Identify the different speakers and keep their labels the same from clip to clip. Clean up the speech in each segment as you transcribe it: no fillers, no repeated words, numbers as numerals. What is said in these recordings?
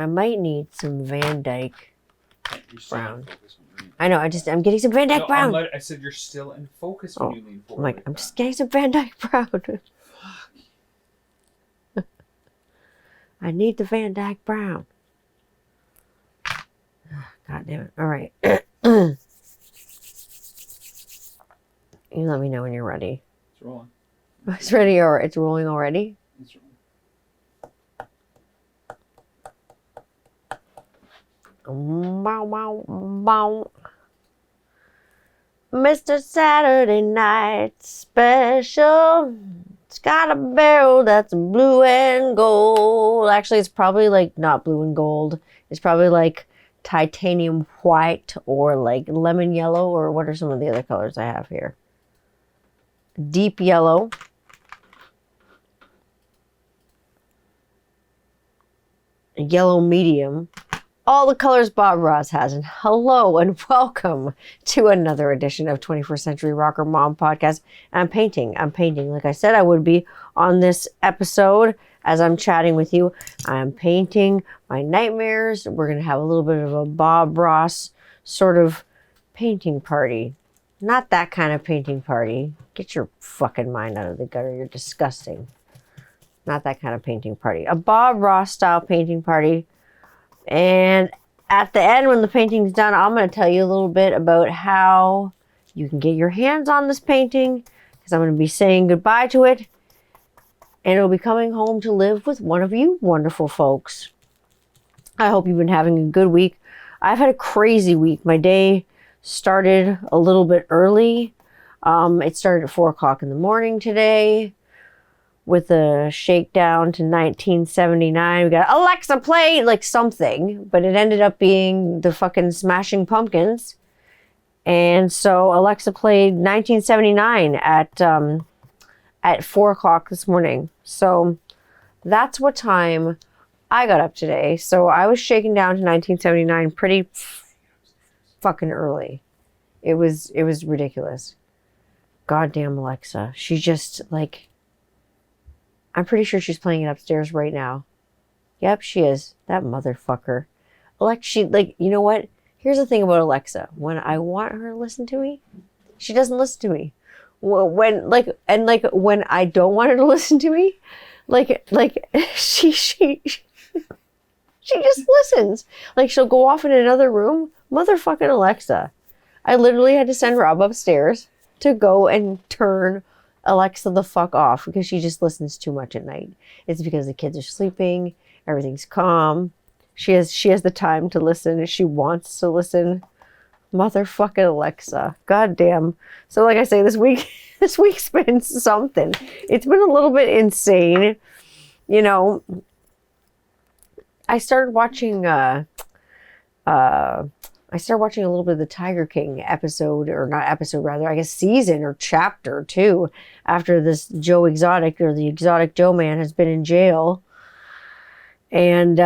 Speaker 1: I might need some Van Dyke brown. I know, I'm getting some Van Dyke brown.
Speaker 2: I said you're still in focus when you lean forward.
Speaker 1: I'm like, I'm just getting some Van Dyke brown. I need the Van Dyke brown. God damn it. All right. You let me know when you're ready.
Speaker 2: It's rolling.
Speaker 1: It's ready, or it's rolling already?
Speaker 2: It's rolling.
Speaker 1: Bow, bow, bow. Mr. Saturday Night Special. It's got a barrel that's blue and gold. Actually, it's probably like not blue and gold. It's probably like titanium white or like lemon yellow, or what are some of the other colors I have here? Deep yellow. Yellow medium. All the colors Bob Ross has. And hello and welcome to another edition of 21st Century Rocker Mom Podcast. I'm painting like I said I would be on this episode. As I'm chatting with you, I'm painting my nightmares. We're going to have a little bit of a Bob Ross sort of painting party. Not that kind of painting party. Get your fucking mind out of the gutter. You're disgusting. Not that kind of painting party. A Bob Ross style painting party. And at the end, when the painting's done, I'm going to tell you a little bit about how you can get your hands on this painting, because I'm going to be saying goodbye to it. And it'll be coming home to live with one of you wonderful folks. I hope you've been having a good week. I've had a crazy week. My day started a little bit early. It started at 4 o'clock in the morning today with a shakedown to 1979. We got Alexa play like something, but it ended up being the fucking Smashing Pumpkins. And so Alexa played 1979 at 4 o'clock this morning. So that's what time I got up today. So I was shaken down to 1979 pretty fucking early. It was ridiculous. Goddamn Alexa. She just like, I'm pretty sure she's playing it upstairs right now. Yep, she is. That motherfucker. Alexa, you know what? Here's the thing about Alexa. When I want her to listen to me, she doesn't listen to me. When I don't want her to listen to me, she just listens. Like, she'll go off in another room. Motherfucking Alexa. I literally had to send Rob upstairs to go and turn Alexa the fuck off because she just listens too much at night. It's because the kids are sleeping, everything's calm. She has the time to listen if she wants to listen. Motherfucking Alexa. Goddamn. So like I say, this week's been something. It's been a little bit insane. You know, I started watching a little bit of the Tiger King episode, or not episode, rather, I guess season or chapter 2, after this Joe Exotic, or the Exotic Joe man, has been in jail. And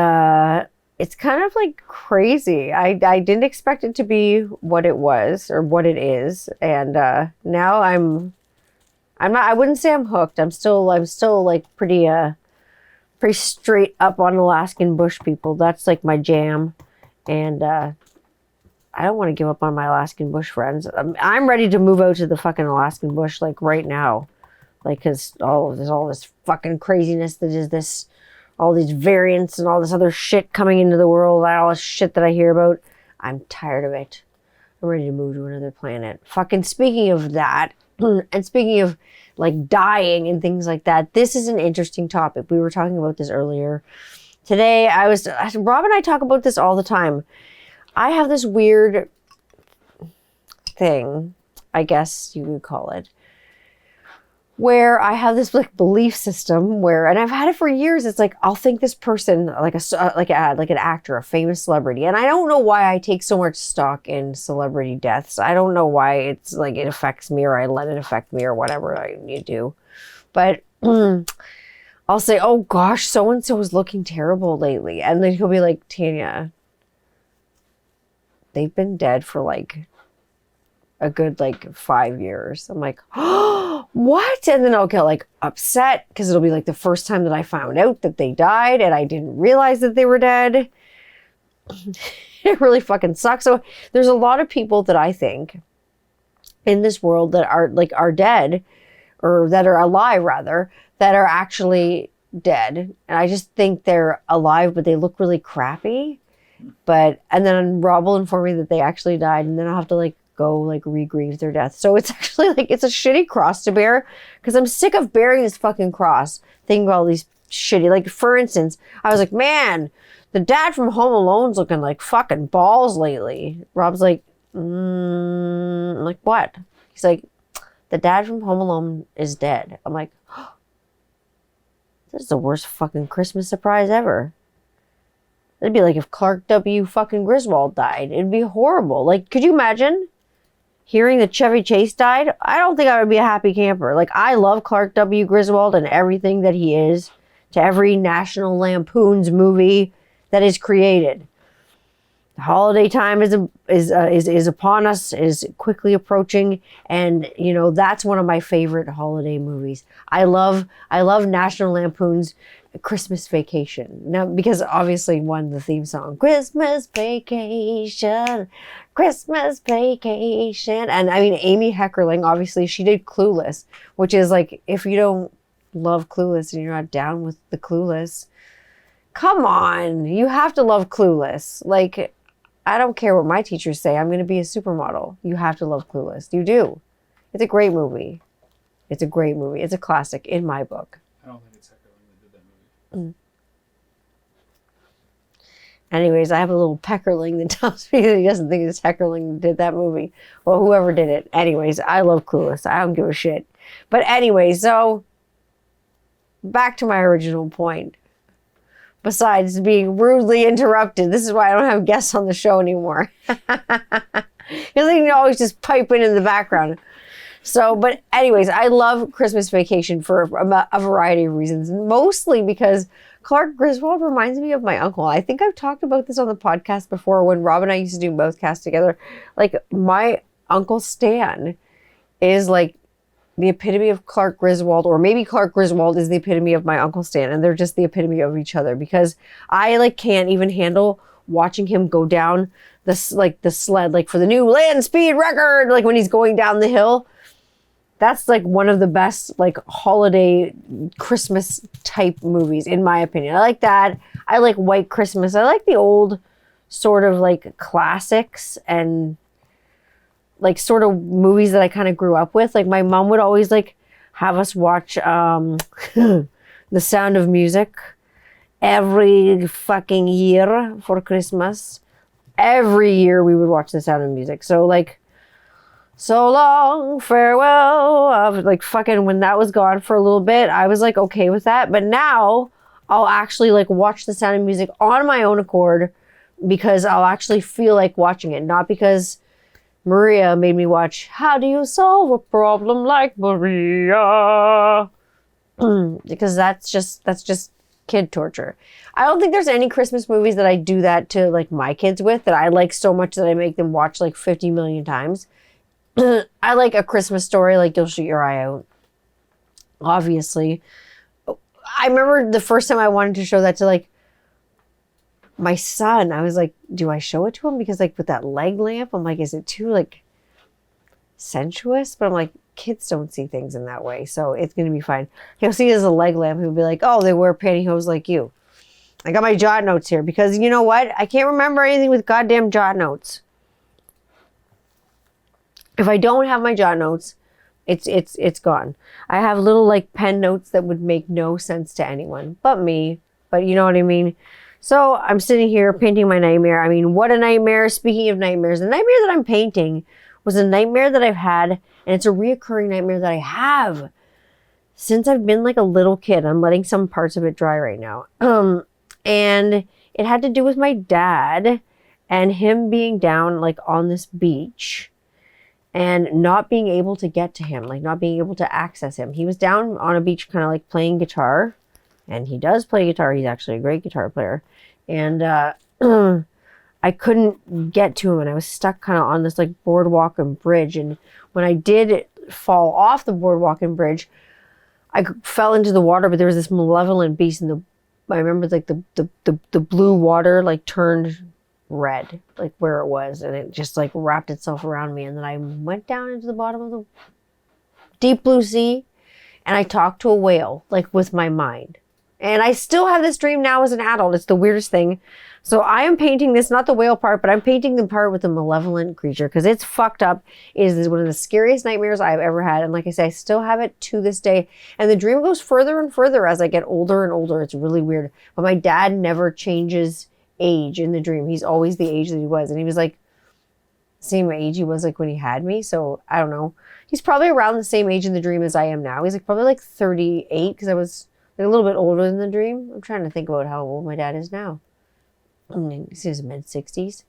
Speaker 1: it's kind of like crazy. I didn't expect it to be what it was or what it is. And now I'm not, I wouldn't say I'm hooked. I'm still like pretty straight up on Alaskan bush people. That's like my jam. And I don't want to give up on my Alaskan bush friends. I'm ready to move out to the fucking Alaskan bush like right now. Like, cause all this fucking craziness that is this, all these variants and all this other shit coming into the world, all this shit that I hear about. I'm tired of it. I'm ready to move to another planet. Fucking speaking of that, and speaking of like dying and things like that, this is an interesting topic. We were talking about this earlier today. Rob and I talk about this all the time. I have this weird thing, I guess you would call it, where I have this like belief system where, and I've had it for years. It's like, I'll think this person like an actor, a famous celebrity. And I don't know why I take so much stock in celebrity deaths. I don't know why it's like, it affects me, or I let it affect me, or whatever you do. But I'll say, oh gosh, so-and-so is looking terrible lately. And then he'll be like, Tanya, they've been dead for like a good like 5 years. I'm like, oh, what? And then I'll get like upset because it'll be like the first time that I found out that they died and I didn't realize that they were dead. It really fucking sucks. So there's a lot of people that I think in this world that are dead, or that are alive rather, that are actually dead. And I just think they're alive, but they look really crappy. And then Rob will inform me that they actually died, and then I'll have to go re-grieve their death. So it's actually it's a shitty cross to bear, because I'm sick of bearing this fucking cross, thinking about all these shitty, for instance, I was like, man, the dad from Home Alone's looking like fucking balls lately. Rob's like, like what? He's like, the dad from Home Alone is dead. I'm like, oh, this is the worst fucking Christmas surprise ever. It'd be like if Clark W. fucking Griswold died. It'd be horrible. Could you imagine hearing that Chevy Chase died? I don't think I would be a happy camper. I love Clark W. Griswold and everything that he is to every National Lampoon's movie that is created. The holiday time is upon us, is quickly approaching, and that's one of my favorite holiday movies. I love National Lampoon's Christmas Vacation. Now, because obviously the theme song, Christmas Vacation, Christmas Vacation. And I mean, Amy Heckerling, obviously she did Clueless, which is if you don't love Clueless and you're not down with the Clueless, come on, you have to love Clueless. I don't care what my teachers say, I'm going to be a supermodel. You have to love Clueless. You do. It's a great movie. It's a great movie. It's a classic in my book.
Speaker 2: I don't think it's Heckerling that did that movie.
Speaker 1: Anyways, I have a little Peckerling that tells me that he doesn't think it's Heckerling that did that movie. Well, whoever did it. Anyways, I love Clueless. I don't give a shit. But anyway, so back to my original point. Besides being rudely interrupted, this is why I don't have guests on the show anymore. Because they can always just pipe in the background. So, but anyways, I love Christmas Vacation for a variety of reasons. Mostly because Clark Griswold reminds me of my uncle. I think I've talked about this on the podcast before when Rob and I used to do both casts together. My Uncle Stan is the epitome of Clark Griswold, or maybe Clark Griswold is the epitome of my Uncle Stan, and they're just the epitome of each other, because I can't even handle watching him go down the sled, for the new land speed record, when he's going down the hill. That's one of the best holiday Christmas type movies, in my opinion. I like that. I like White Christmas. I like the old sort of classics and sort of movies that I kind of grew up with. My mom would always have us watch The Sound of Music every fucking year for Christmas. Every year we would watch The Sound of Music. So So Long Farewell, of fucking, when that was gone for a little bit, I was okay with that. But now I'll actually watch The Sound of Music on my own accord, because I'll actually feel like watching it, not because Maria made me watch How Do You Solve a Problem Like Maria? Because that's just kid torture. I don't think there's any Christmas movies that I do that to my kids with, that I like so much that I make them watch 50 million times. I like A Christmas Story, You'll Shoot Your Eye Out. Obviously. I remember the first time I wanted to show that to my son. I was like, do I show it to him? Because with that leg lamp, I'm like, is it too sensuous? But I'm like, kids don't see things in that way, so it's gonna be fine. He'll see it as a leg lamp. He'll be like, oh, they wear pantyhose like you. I got my jot notes here, because you know what? I can't remember anything with goddamn jot notes. If I don't have my jot notes, it's gone. I have little pen notes that would make no sense to anyone but me. But you know what I mean? So I'm sitting here painting my nightmare. I mean, what a nightmare. Speaking of nightmares, the nightmare that I'm painting was a nightmare that I've had, and it's a reoccurring nightmare that I have since I've been a little kid. I'm letting some parts of it dry right now. And it had to do with my dad and him being down on this beach and not being able to get to him, not being able to access him. He was down on a beach kind of playing guitar, and he does play guitar. He's actually a great guitar player. And I couldn't get to him, and I was stuck kind of on this boardwalk and bridge. And when I did fall off the boardwalk and bridge, I fell into the water, but there was this malevolent beast, and I remember the blue water turned red, like where it was, and it just like wrapped itself around me. And then I went down into the bottom of the deep blue sea, and I talked to a whale, like with my mind. And I still have this dream now as an adult. It's the weirdest thing. So I am painting this, not the whale part, but I'm painting the part with the malevolent creature because it's fucked up. It is one of the scariest nightmares I've ever had. And like I say, I still have it to this day. And the dream goes further and further as I get older and older. It's really weird. But my dad never changes age in the dream. He's always the age that he was. And he was like, same age he was like when he had me. So I don't know. He's probably around the same age in the dream as I am now. He's like probably like 38 because I was like a little bit older than the dream. I'm trying to think about how old my dad is now. I mean, he's in his mid-60s.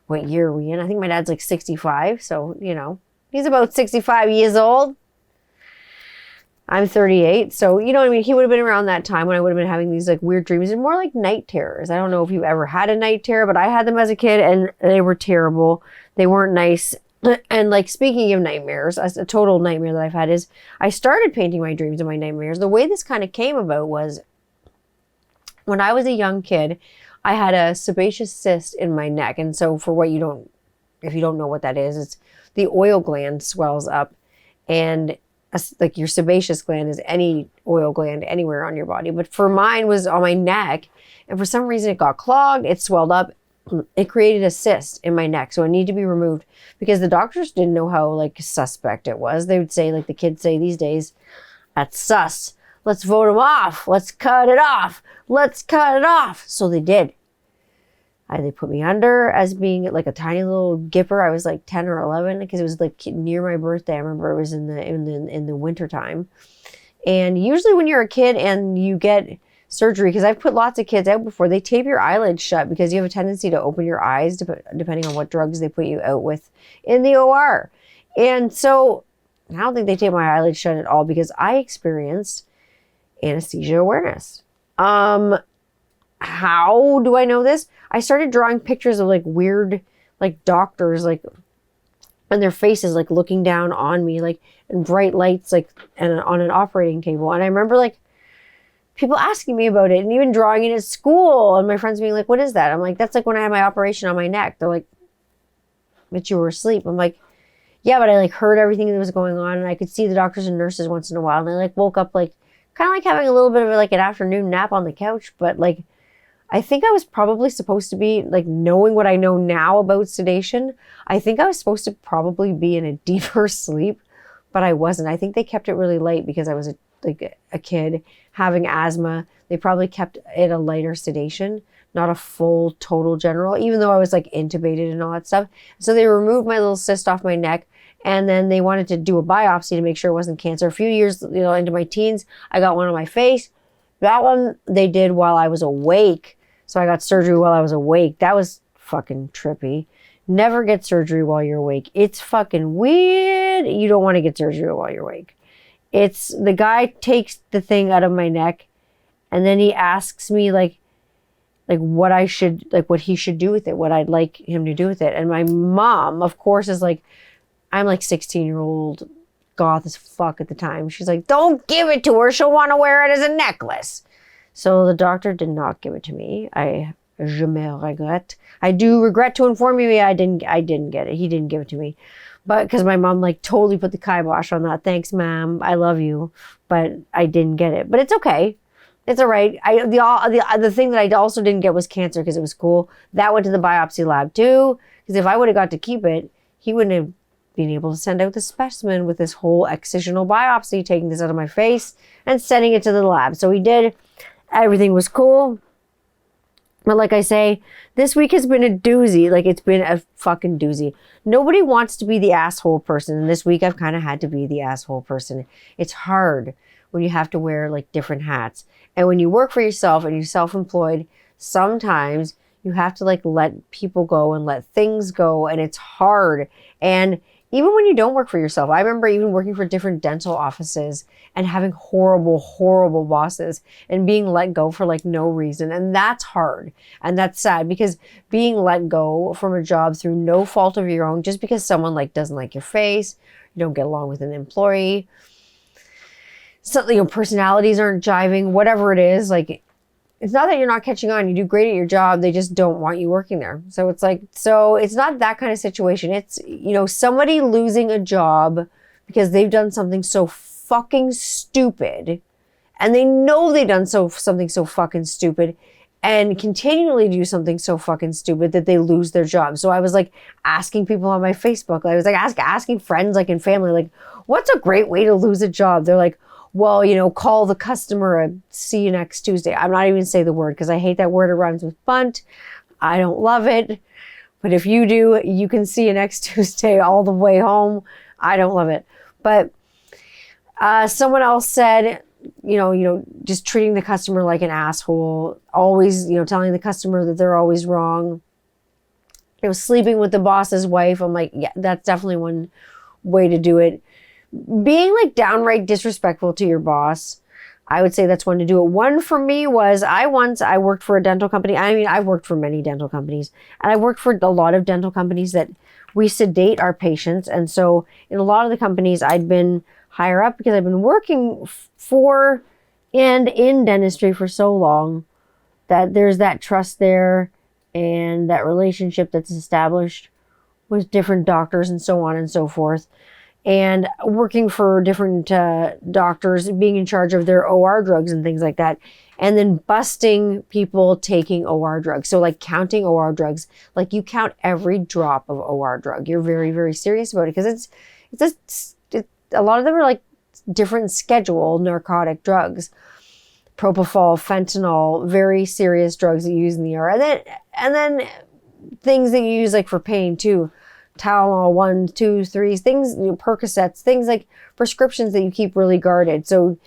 Speaker 1: What year are we in? I think my dad's like 65. So, you know, he's about 65 years old. I'm 38. So, you know what I mean? He would have been around that time when I would have been having these like weird dreams and more like night terrors. I don't know if you've ever had a night terror, but I had them as a kid and they were terrible. They weren't nice. And like speaking of nightmares, a total nightmare that I've had is I started painting my dreams and my nightmares. The way this kind of came about was when I was a young kid, I had a sebaceous cyst in my neck. And so for what if you don't know what that is, it's the oil gland swells up, and like your sebaceous gland is any oil gland anywhere on your body. But for mine was on my neck, and for some reason it got clogged, it swelled up. It created a cyst in my neck. So it needed to be removed because the doctors didn't know how like suspect it was. They would say, like the kids say these days, that's sus. Let's vote him off. Let's cut it off. Let's cut it off. So they did. They put me under as being like a tiny little gipper. I was like 10 or 11 because it was like near my birthday. I remember it was in the winter time. And usually when you're a kid and you get surgery, because I've put lots of kids out before, they tape your eyelids shut because you have a tendency to open your eyes depending on what drugs they put you out with in the OR. And so I don't think they tape my eyelids shut at all because I experienced anesthesia awareness. How do I know this? I started drawing pictures of like weird, like doctors, like, and their faces like looking down on me, like, and bright lights, like, and on an operating table. And I remember like people asking me about it and even drawing it at school. And my friends being like, what is that? I'm like, that's like when I had my operation on my neck. They're like, but you were asleep. I'm like, yeah, but I like heard everything that was going on. And I could see the doctors and nurses once in a while. And I like woke up like, kind of like having a little bit of like an afternoon nap on the couch. But like, I think I was probably supposed to be like knowing what I know now about sedation. I think I was supposed to probably be in a deeper sleep, but I wasn't. I think they kept it really light because I was a kid having asthma. They probably kept it a lighter sedation, not a full total general, even though I was like intubated and all that stuff. So they removed my little cyst off my neck, and then they wanted to do a biopsy to make sure it wasn't cancer. A few years, into my teens, I got one on my face. That one they did while I was awake. So I got surgery while I was awake. That was fucking trippy. Never get surgery while you're awake. It's fucking weird. You don't want to get surgery while you're awake. It's the guy takes the thing out of my neck and then he asks me like what I should, like what he should do with it, what I'd like him to do with it. And my mom, of course, is like, I'm like 16-year-old goth as fuck at the time. She's like, don't give it to her. She'll want to wear it as a necklace. So the doctor did not give it to me. Je me regrette. I do regret to inform you, I didn't get it. He didn't give it to me. But because my mom like totally put the kibosh on that. Thanks, ma'am. I love you. But I didn't get it. But it's okay. It's all right. The thing that I also didn't get was cancer because it was cool. That went to the biopsy lab too. Because if I would have got to keep it, he wouldn't have been able to send out the specimen with this whole excisional biopsy, taking this out of my face and sending it to the lab. So he did. Everything was cool. But like I say, this week has been a doozy. Like it's been a fucking doozy. Nobody wants to be the asshole person. And this week I've kind of had to be the asshole person. It's hard when you have to wear like different hats. And when you work for yourself and you're self-employed, sometimes you have to like let people go and let things go. And it's hard. And even when you don't work for yourself, I remember even working for different dental offices and having horrible, horrible bosses and being let go for like no reason. And that's hard. And that's sad because being let go from a job through no fault of your own, just because someone like doesn't like your face, you don't get along with an employee, something, personalities aren't jiving, whatever it is, like it's not that you're not catching on. You do great at your job. They just don't want you working there. So it's like, so it's not that kind of situation. It's, you know, somebody losing a job because they've done something so fucking stupid, and they know they've done something so fucking stupid, and continually do something so fucking stupid that they lose their job. So I was like asking people on my Facebook, I was like asking friends, like in family, like, what's a great way to lose a job? They're like, well, you know, call the customer and see you next Tuesday. I'm not even say the word because I hate that word. It rhymes with bunt. I don't love it. But if you do, you can see you next Tuesday all the way home. I don't love it. But someone else said, you know, just treating the customer like an asshole, always, you know, telling the customer that they're always wrong. You know, sleeping with the boss's wife. I'm like, yeah, that's definitely one way to do it. Being like downright disrespectful to your boss, I would say that's one to do it. One for me was I worked for a dental company. I mean, I've worked for many dental companies, and I worked for a lot of dental companies that we sedate our patients. And so in a lot of the companies, I'd been higher up because I've been working for and in dentistry for so long that there's that trust there and that relationship that's established with different doctors and so on and so forth. And working for different doctors, being in charge of their OR drugs and things like that. And then busting people taking OR drugs. So like counting OR drugs, like you count every drop of OR drug. You're very, very serious about it because it's a lot of them are like different schedule narcotic drugs. Propofol, fentanyl, very serious drugs that you use in the ER. And then things that you use like for pain too. Tylenol 1, 2, 3, things, you know, Percocets, things like prescriptions that you keep really guarded. So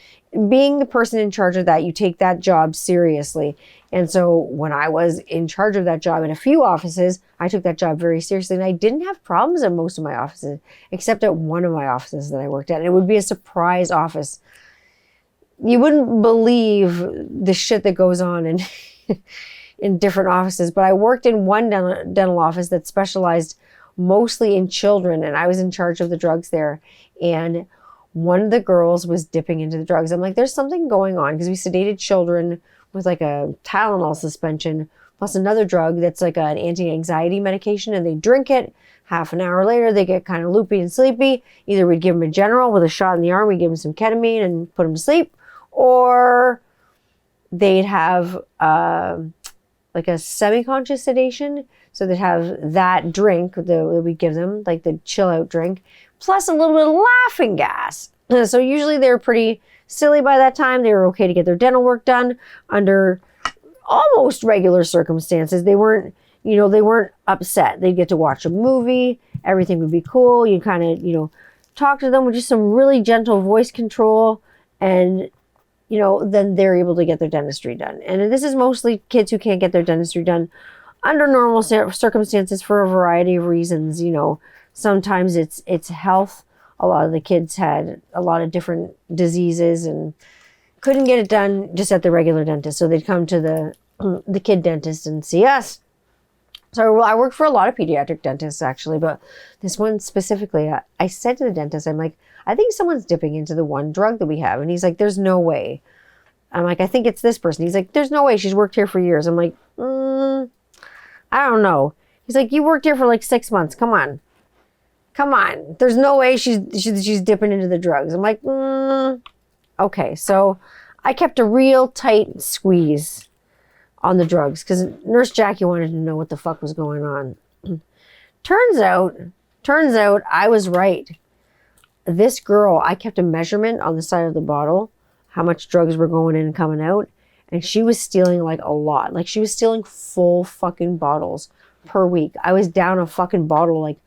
Speaker 1: being the person in charge of that, you take that job seriously. And so when I was in charge of that job in a few offices, I took that job very seriously, and I didn't have problems at most of my offices, except at one of my offices that I worked at. And it would be a surprise office. You wouldn't believe the shit that goes on in in different offices. But I worked in one dental office that specialized mostly in children, and I was in charge of the drugs there. And one of the girls was dipping into the drugs. I'm like, there's something going on, because we sedated children with like a Tylenol suspension plus another drug that's like an anti-anxiety medication, and they drink it. Half an hour later, they get kind of loopy and sleepy. Either we'd give them a general with a shot in the arm, we'd give them some ketamine and put them to sleep, or they'd have like a semi-conscious sedation. So they'd have that drink that we give them, like the chill out drink, plus a little bit of laughing gas. So usually they're pretty silly by that time. They were okay to get their dental work done under almost regular circumstances. They weren't, you know, they weren't upset. They'd get to watch a movie. Everything would be cool. You kind of, you know, talk to them with just some really gentle voice control, and, you know, then they're able to get their dentistry done. And this is mostly kids who can't get their dentistry done under normal circumstances for a variety of reasons. You know, sometimes it's health. A lot of the kids had a lot of different diseases and couldn't get it done just at the regular dentist. So they'd come to the kid dentist and see us. So I worked for a lot of pediatric dentists actually, but this one specifically, I said to the dentist, I'm like, I think someone's dipping into the one drug that we have. And he's like, there's no way. I'm like, I think it's this person. He's like, there's no way. She's worked here for years. I'm like, I don't know. He's like, you worked here for like 6 months. Come on. There's no way she's dipping into the drugs. I'm like, okay. So I kept a real tight squeeze on the drugs because Nurse Jackie wanted to know what the fuck was going on. Turns out I was right. This girl, I kept a measurement on the side of the bottle, how much drugs were going in and coming out. And she was stealing like a lot. Like she was stealing full fucking bottles per week. I was down a fucking bottle like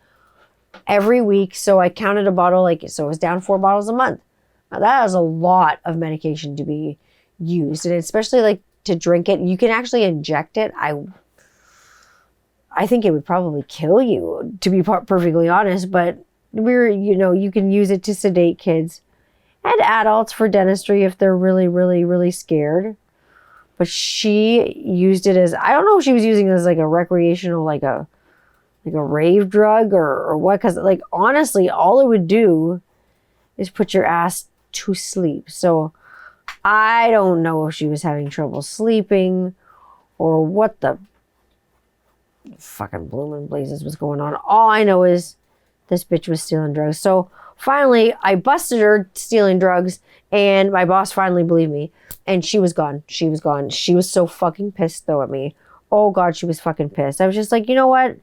Speaker 1: every week. So I counted a bottle, like, so it was down 4 bottles a month. Now that is a lot of medication to be used. And especially like to drink it, you can actually inject it. I think it would probably kill you, to be perfectly honest. But you can use it to sedate kids and adults for dentistry if they're really, really, really scared. But she used it as, I don't know if she was using it as like a recreational, like a rave drug or what. Because like honestly, all it would do is put your ass to sleep. So I don't know if she was having trouble sleeping or what the fucking bloomin' blazes was going on. All I know is this bitch was stealing drugs. So finally, I busted her stealing drugs, and my boss finally believed me. And she was gone. She was gone. She was so fucking pissed, though, at me. Oh, God, she was fucking pissed. I was just like, you know what?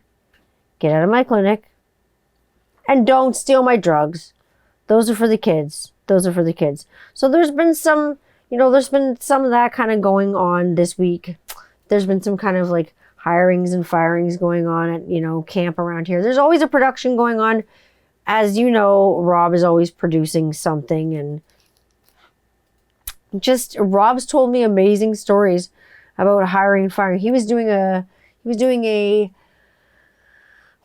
Speaker 1: Get out of my clinic. And don't steal my drugs. Those are for the kids. Those are for the kids. So there's been some, there's been some of that kind of going on this week. There's been some kind of like hirings and firings going on at, camp around here. There's always a production going on. As you know, Rob is always producing something, and Rob's told me amazing stories about hiring and firing. He was doing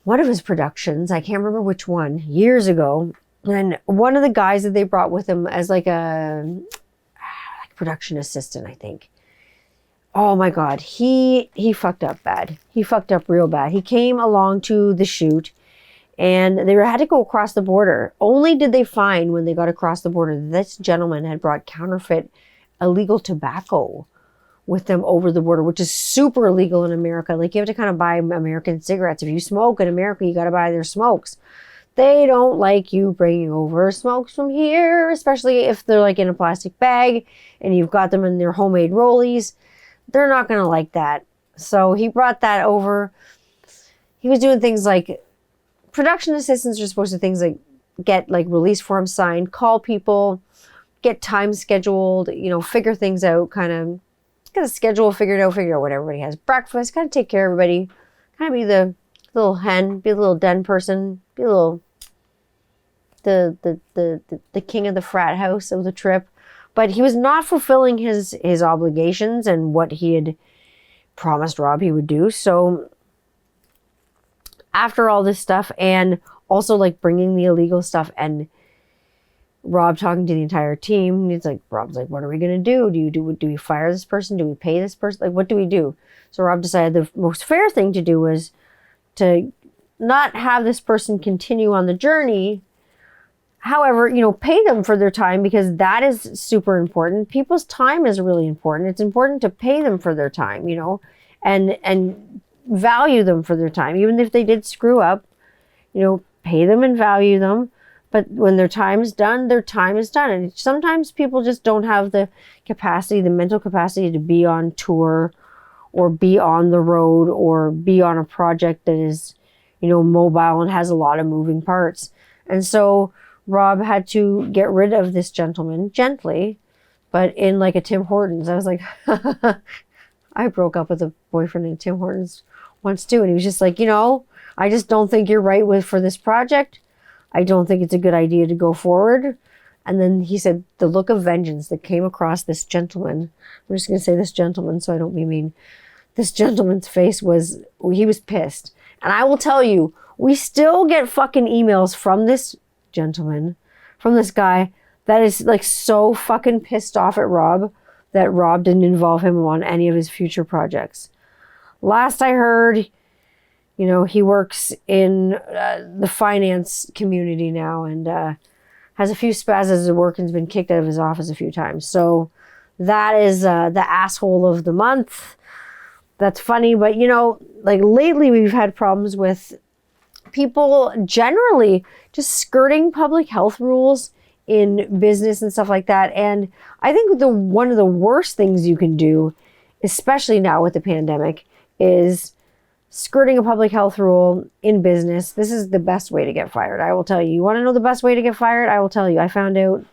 Speaker 1: one of his productions, I can't remember which one, years ago. And one of the guys that they brought with him as like a production assistant, I think. Oh my God, he fucked up bad. He fucked up real bad. He came along to the shoot, and they had to go across the border. Only did they find when they got across the border, this gentleman had brought counterfeit illegal tobacco with them over the border, which is super illegal in America. Like, you have to kind of buy American cigarettes. If you smoke in America, you got to buy their smokes. They don't like you bringing over smokes from here, especially if they're like in a plastic bag and you've got them in their homemade rollies. They're not going to like that. So he brought that over. He was doing things like, production assistants are supposed to things like get like release forms signed, call people, get time scheduled, figure things out, kind of get a schedule figure out what everybody has. Breakfast, kind of take care of everybody, kind of be the little hen, be a little den person, be a little the king of the frat house of the trip. But he was not fulfilling his obligations and what he had promised Rob he would do. So after all this stuff, and also like bringing the illegal stuff, and Rob talking to the entire team, Rob's like, what are we going to do? Do we fire this person? Do we pay this person? Like, what do we do? So Rob decided the most fair thing to do was to not have this person continue on the journey. However, pay them for their time, because that is super important. People's time is really important. It's important to pay them for their time, and value them for their time. Even if they did screw up, pay them and value them. But when their time is done, their time is done. And sometimes people just don't have the capacity, the mental capacity to be on tour or be on the road or be on a project that is, mobile and has a lot of moving parts. And so Rob had to get rid of this gentleman gently, but in like a Tim Hortons. I was like, I broke up with a boyfriend in Tim Hortons once too. And he was just like, I just don't think you're right for this project. I don't think it's a good idea to go forward. And then he said the look of vengeance that came across this gentleman, I'm just going to say this gentleman so I don't be mean. This gentleman's face he was pissed. And I will tell you, we still get fucking emails from this gentleman, from this guy that is like so fucking pissed off at Rob that Rob didn't involve him on any of his future projects. Last I heard, he works in the finance community now, and has a few spazzes at work and has been kicked out of his office a few times. So that is the asshole of the month. That's funny, but like lately we've had problems with people generally just skirting public health rules in business and stuff like that. And I think one of the worst things you can do, especially now with the pandemic, is skirting a public health rule in business. This is the best way to get fired. I will tell you. You want to know the best way to get fired? I will tell you. I found out.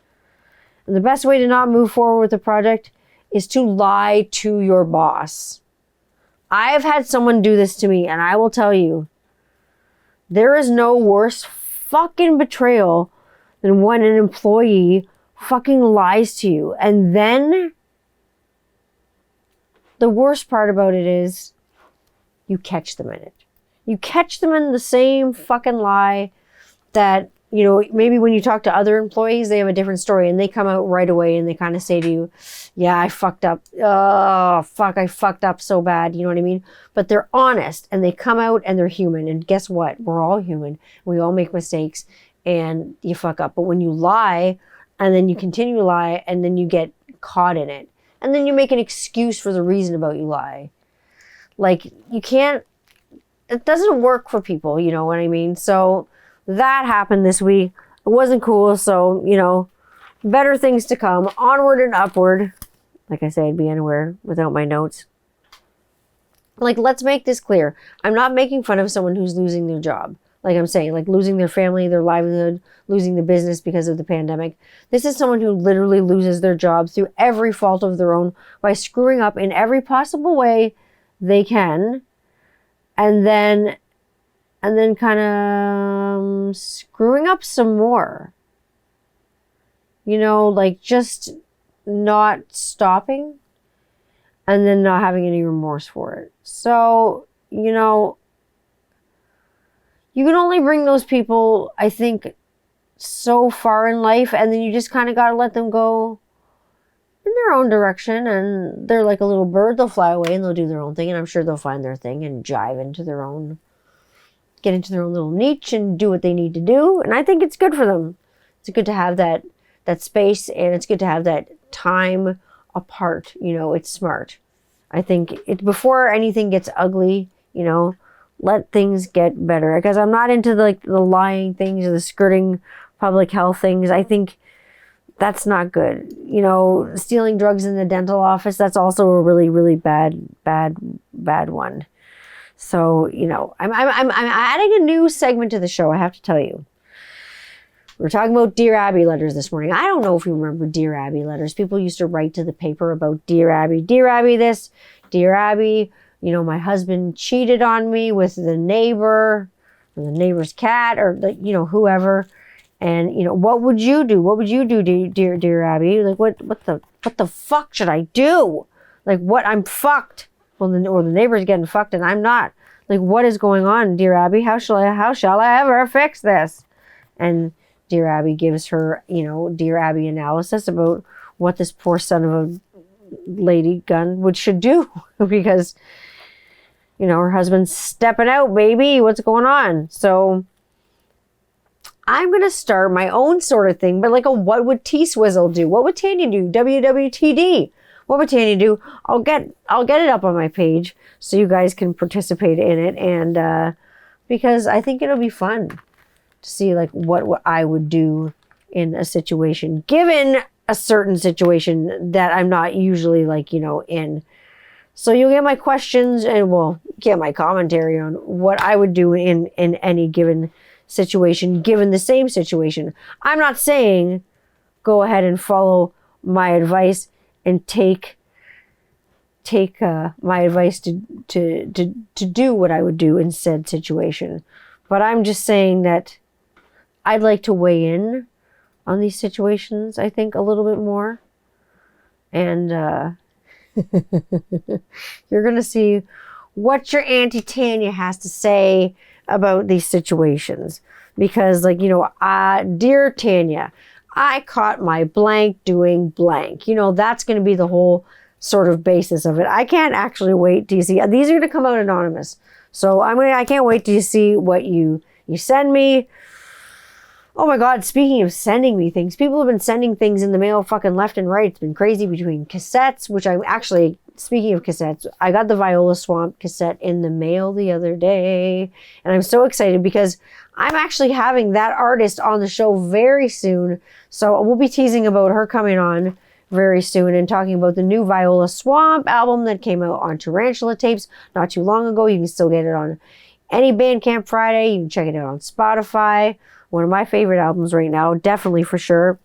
Speaker 1: And the best way to not move forward with the project is to lie to your boss. I've had someone do this to me, and I will tell you, there is no worse fucking betrayal than when an employee fucking lies to you. And then the worst part about it is you catch them in it. You catch them in the same fucking lie that, maybe when you talk to other employees, they have a different story and they come out right away and they kind of say to you, yeah, I fucked up. Oh, fuck, I fucked up so bad. You know what I mean? But they're honest and they come out and they're human. And guess what? We're all human. We all make mistakes and you fuck up. But when you lie and then you continue to lie and then you get caught in it. And then you make an excuse for the reason about you lie. Like, you can't, it doesn't work for people, you know what I mean? So that happened this week. It wasn't cool. So, you know, better things to come. Onward and upward. Like I say, I'd be anywhere without my notes. Like, let's make this clear. I'm not making fun of someone who's losing their job. Like I'm saying, like losing their family, their livelihood, losing the business because of the pandemic. This is someone who literally loses their job through every fault of their own by screwing up in every possible way they can. And then kind of screwing up some more. You know, like just not stopping and then not having any remorse for it. So, you know, you can only bring those people, I think, so far in life, and then you just kind of got to let them go in their own direction, and they're like a little bird. They'll fly away and they'll do their own thing, and I'm sure they'll find their thing and jive into their own, get into their own little niche and do what they need to do, and I think it's good for them. It's good to have that space, and it's good to have that time apart. You know, it's smart. I think it before anything gets ugly, you know, let things get better, because I'm not into the lying things or the skirting public health things. I think that's not good. You know, stealing drugs in the dental office, that's also a really, really bad one. So, you know, I'm adding a new segment to the show, I have to tell you. We're talking about Dear Abby letters this morning. I don't know if you remember Dear Abby letters. People used to write to the paper about Dear Abby this, Dear Abby, you know, my husband cheated on me with the neighbor or the neighbor's cat or you know, whoever. And, you know, what would you do? What would you do, dear Abby? Like, what the fuck should I do? Like, what? I'm fucked. Well, or the neighbor's getting fucked and I'm not. Like, what is going on, Dear Abby? How shall I ever fix this? And Dear Abby gives her, you know, Dear Abby analysis about what this poor son of a lady gun should do because, you know, her husband's stepping out, baby. What's going on? So I'm going to start my own sort of thing, but like a what would T-Swizzle do? What would Tanya do? WWTD. What would Tanya do? I'll get it up on my page so you guys can participate in it, and because I think it'll be fun to see like what I would do in a situation, given a certain situation that I'm not usually like, you know, in. So you'll get my questions and we'll get my commentary on what I would do in any given situation, given the same situation. I'm not saying go ahead and follow my advice and take my advice to do what I would do in said situation. But I'm just saying that I'd like to weigh in on these situations, I think, a little bit more. And you're going to see what your Auntie Tanya has to say about these situations. Because, like, you know, Dear Tanya, I caught my blank doing blank. You know, that's going to be the whole sort of basis of it. I can't actually wait to see. These are going to come out anonymous. So I can't wait to see what you send me. Oh my God, speaking of sending me things, people have been sending things in the mail fucking left and right. It's been crazy between cassettes, which I'm actually, speaking of cassettes, I got the Viola Swamp cassette in the mail the other day. And I'm so excited because I'm actually having that artist on the show very soon. So we'll be teasing about her coming on very soon and talking about the new Viola Swamp album that came out on Tarantula Tapes not too long ago. You can still get it on any Bandcamp Friday. You can check it out on Spotify. One of my favorite albums right now, definitely for sure.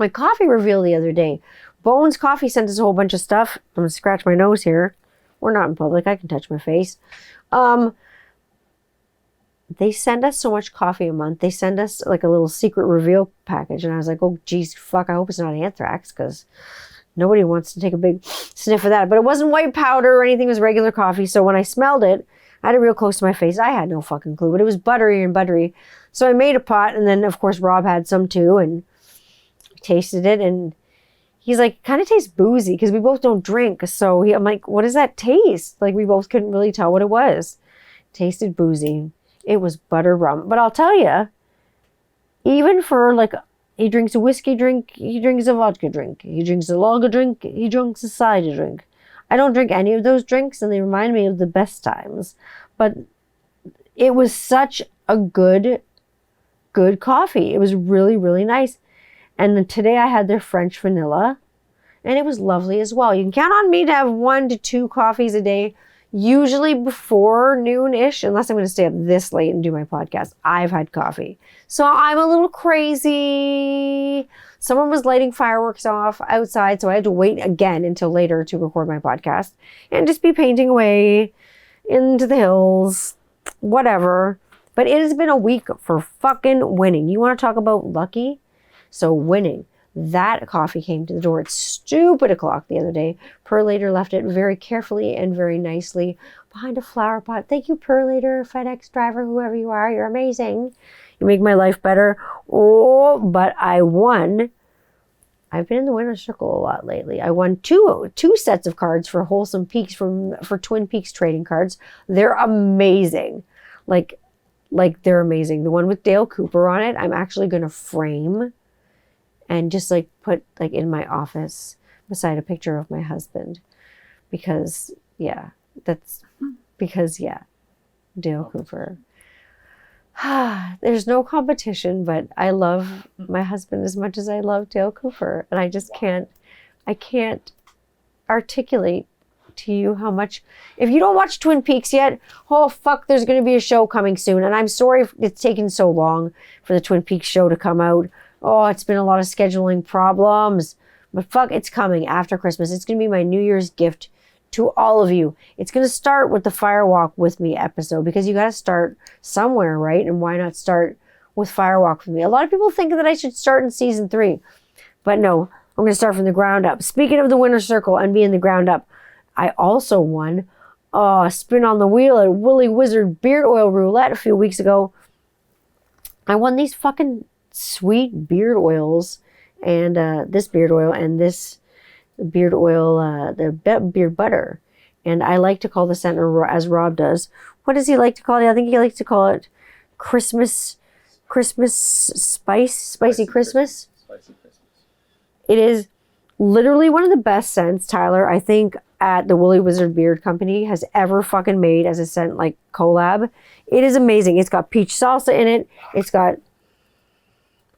Speaker 1: My coffee reveal the other day. Bones Coffee sent us a whole bunch of stuff. I'm going to scratch my nose here. We're not in public. I can touch my face. They send us so much coffee a month. They send us like a little secret reveal package. And I was like, oh, geez, fuck, I hope it's not anthrax because nobody wants to take a big sniff of that. But it wasn't white powder or anything. It was regular coffee. So when I smelled it, I had it real close to my face. I had no fucking clue, but it was buttery and buttery. So I made a pot, and then, of course, Rob had some too, and tasted it, and he's like, kind of tastes boozy, because we both don't drink. So I'm like, what does that taste? Like, we both couldn't really tell what it was. Tasted boozy. It was butter rum. But I'll tell you, even for, like, He drinks a whiskey drink. He drinks a vodka drink. He drinks a lager drink. He drinks a cider drink. I don't drink any of those drinks, and they remind me of the best times. But it was such a good coffee. It was really, really nice. And then today I had their French vanilla, and it was lovely as well. You can count on me to have 1 to 2 coffees a day, usually before noon-ish, unless I'm going to stay up this late and do my podcast. I've had coffee. So I'm a little crazy. Someone was lighting fireworks off outside, so I had to wait again until later to record my podcast and just be painting away into the hills, whatever. But it has been a week for fucking winning. You want to talk about lucky? So winning. That coffee came to the door at stupid o'clock the other day. Perlator left it very carefully and very nicely behind a flower pot. Thank you, Perlator, FedEx driver, whoever you are. You're amazing. You make my life better. Oh, but I won. I've been in the winner's circle a lot lately. I won two sets of cards for Wholesome Peaks for Twin Peaks trading cards. They're amazing. Like they're amazing. The one with Dale Cooper on it, I'm actually going to frame and just like put like in my office beside a picture of my husband. Because Dale Cooper. There's no competition, but I love my husband as much as I love Dale Cooper. And I just can't articulate to you how much. If you don't watch Twin Peaks yet, oh fuck, there's going to be a show coming soon. And I'm sorry if it's taken so long for the Twin Peaks show to come out. Oh, it's been a lot of scheduling problems. But fuck, it's coming after Christmas. It's going to be my New Year's gift to all of you. It's going to start with the Firewalk With Me episode, because you got to start somewhere, right? And why not start with Firewalk With Me? A lot of people think that I should start in season 3. But no, I'm going to start from the ground up. Speaking of the winner's circle and being the ground up, I also won a spin on the wheel at Woolly Wizard Beard Oil Roulette a few weeks ago. I won these fucking sweet beard oils, and this beard oil and this beard oil, the beard butter. And I like to call the scent, as Rob does. What does he like to call it? I think he likes to call it Christmas spice, spicy Christmas.
Speaker 2: Spicy Christmas.
Speaker 1: It is literally one of the best scents, Tyler, I think, at the Woolly Wizard Beard Company has ever fucking made as a scent, like collab. It is amazing. It's got peach salsa in it. It's got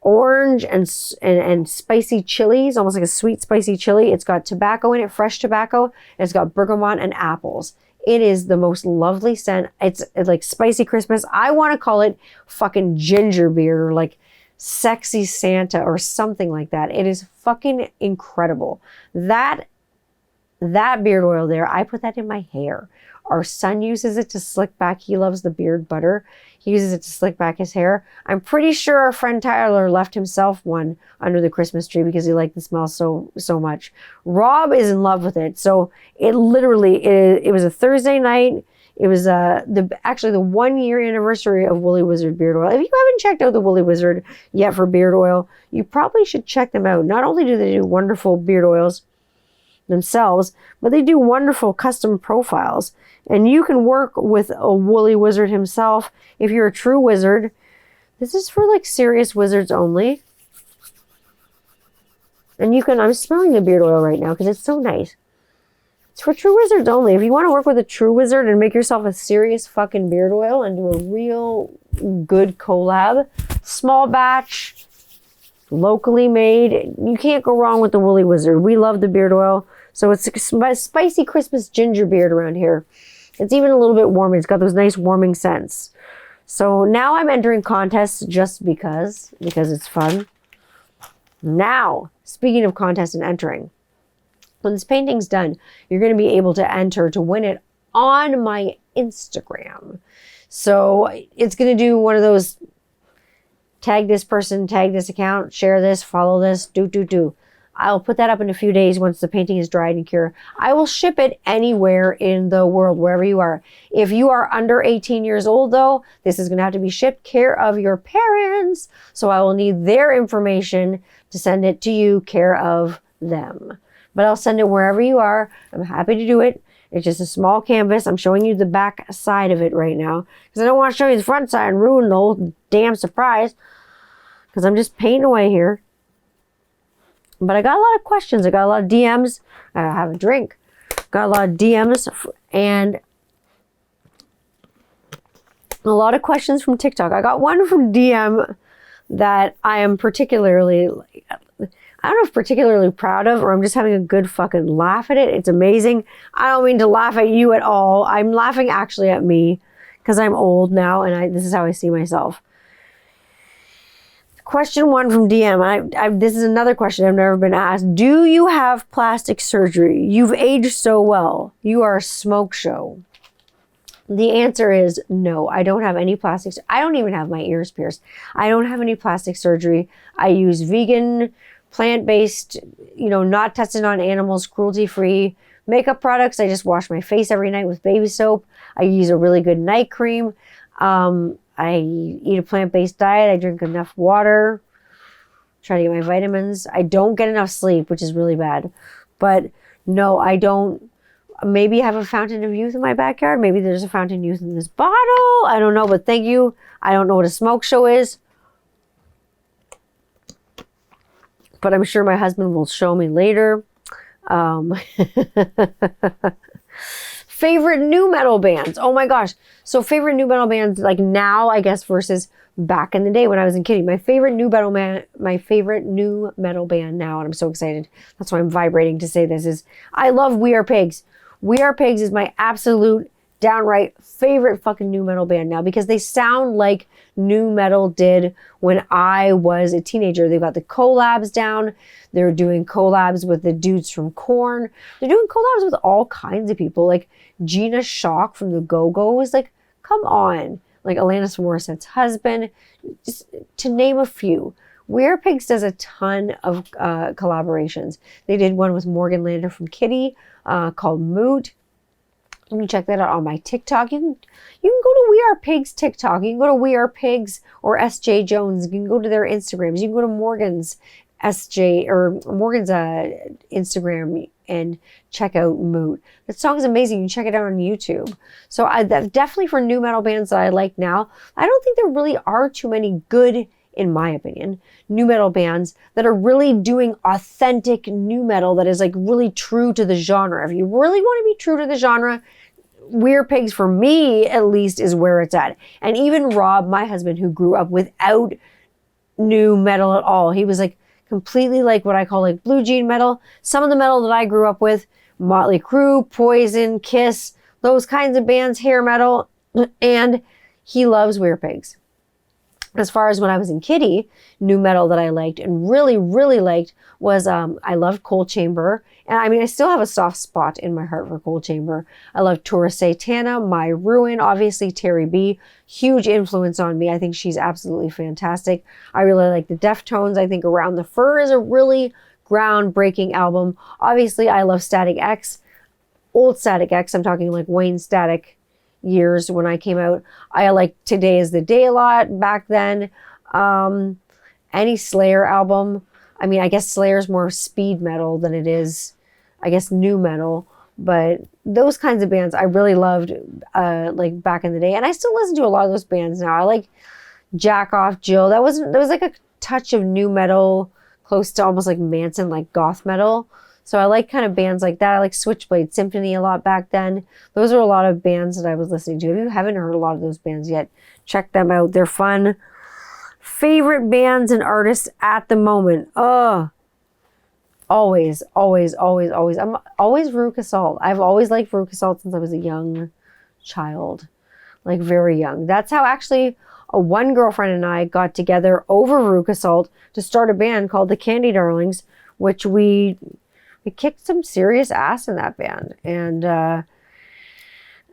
Speaker 1: orange and spicy chilies, almost like a sweet spicy chili. It's got tobacco in it, fresh tobacco. And it's got bergamot and apples. It is the most lovely scent. It's like spicy Christmas. I want to call it fucking ginger beer, or like sexy Santa or something like that. It is fucking incredible. That beard oil there, I put that in my hair. Our son uses it to slick back. He loves the beard butter. He uses it to slick back his hair. I'm pretty sure our friend Tyler left himself one under the Christmas tree because he liked the smell so much. Rob is in love with it. So it literally, it was a Thursday night. It was actually the 1-year anniversary of Woolly Wizard Beard Oil. If you haven't checked out the Woolly Wizard yet for beard oil, you probably should check them out. Not only do they do wonderful beard oils themselves, but they do wonderful custom profiles. And you can work with a woolly wizard himself if you're a true wizard. This is for like serious wizards only. And you can, I'm smelling the beard oil right now because it's so nice. It's for true wizards only. If you want to work with a true wizard and make yourself a serious fucking beard oil and do a real good collab, small batch, locally made, you can't go wrong with the Woolly Wizard. We love the beard oil. So it's a spicy Christmas ginger beard around here. It's even a little bit warm. It's got those nice warming scents. So now I'm entering contests just because it's fun. Now, speaking of contests and entering, when this painting's done, you're going to be able to enter to win it on my Instagram. So it's going to do one of those tag this person, tag this account, share this, follow this, do. I'll put that up in a few days once the painting is dried and cured. I will ship it anywhere in the world, wherever you are. If you are under 18 years old, though, this is going to have to be shipped care of your parents. So I will need their information to send it to you care of them. But I'll send it wherever you are. I'm happy to do it. It's just a small canvas. I'm showing you the back side of it right now because I don't want to show you the front side and ruin the whole damn surprise because I'm just painting away here. But I got a lot of questions. I got a lot of DMs. I have a drink. Got a lot of DMs and a lot of questions from TikTok. I got one from DM that I am particularly, I don't know if particularly proud of, or I'm just having a good fucking laugh at it. It's amazing. I don't mean to laugh at you at all. I'm laughing actually at me because I'm old now and this is how I see myself. Question 1 from DM. This is another question I've never been asked. Do you have plastic surgery? You've aged so well. You are a smoke show. The answer is no. I don't have any plastics. I don't even have my ears pierced. I don't have any plastic surgery. I use vegan, plant-based, not tested on animals, cruelty-free makeup products. I just wash my face every night with baby soap. I use a really good night cream. I eat a plant-based diet. I drink enough water. Try to get my vitamins. I don't get enough sleep, which is really bad. But no, I don't. Maybe I have a fountain of youth in my backyard. Maybe there's a fountain of youth in this bottle. I don't know, but thank you. I don't know what a smoke show is. But I'm sure my husband will show me later. Favorite new metal bands. Oh my gosh. So favorite new metal bands like now, I guess, versus back in the day when I was in Kitty. My favorite new metal band now, and I'm so excited. That's why I'm vibrating to say this, is I love We Are Pigs. We Are Pigs is my absolute downright favorite fucking new metal band now because they sound like new metal did when I was a teenager. They've got the collabs down. They're doing collabs with the dudes from Korn. They're doing collabs with all kinds of people, like Gina Shock from the Go-Go's. Like, come on. Like Alanis Morissette's husband, just to name a few. We Are Pigs does a ton of collaborations. They did one with Morgan Lander from Kitty called Moot. You can check that out on my TikTok. You can go to We Are Pigs TikTok. You can go to We Are Pigs or SJ Jones. You can go to their Instagrams. You can go to Morgan's Instagram and check out Moot. That song is amazing. You can check it out on YouTube. So definitely for new metal bands that I like now, I don't think there really are too many good, in my opinion, new metal bands that are really doing authentic new metal that is like really true to the genre. If you really want to be true to the genre, We Are Pigs, for me at least, is where it's at. And even Rob, my husband, who grew up without new metal at all, he was like completely like what I call like blue jean metal. Some of the metal that I grew up with, Motley Crue, Poison, Kiss, those kinds of bands, hair metal, and he loves We Are Pigs. As far as when I was in Kitty, new metal that I liked and really, really liked was, I loved Cold Chamber. And I mean, I still have a soft spot in my heart for Cold Chamber. I love Tura Satana, My Ruin, obviously Terry B. Huge influence on me. I think she's absolutely fantastic. I really like the Deftones. I think Around the Fur is a really groundbreaking album. Obviously, I love Static X. Old Static X, I'm talking like Wayne Static years when I came out. I like Today Is the Day a lot back then. Any Slayer album. I mean, I guess Slayer's more speed metal than it is, I guess, new metal. But those kinds of bands I really loved like back in the day. And I still listen to a lot of those bands now. I like Jack Off Jill. There was like a touch of new metal close to almost like Manson, like goth metal. So I like kind of bands like that. I like Switchblade Symphony a lot back then. Those are a lot of bands that I was listening to. If you haven't heard a lot of those bands yet, check them out. They're fun. Favorite bands and artists at the moment. Always. I'm always Veruca Salt. I've always liked Veruca Salt since I was a young child. Like very young. That's how actually one girlfriend and I got together over Veruca Salt to start a band called the Candy Darlings, which we kicked some serious ass in that band. And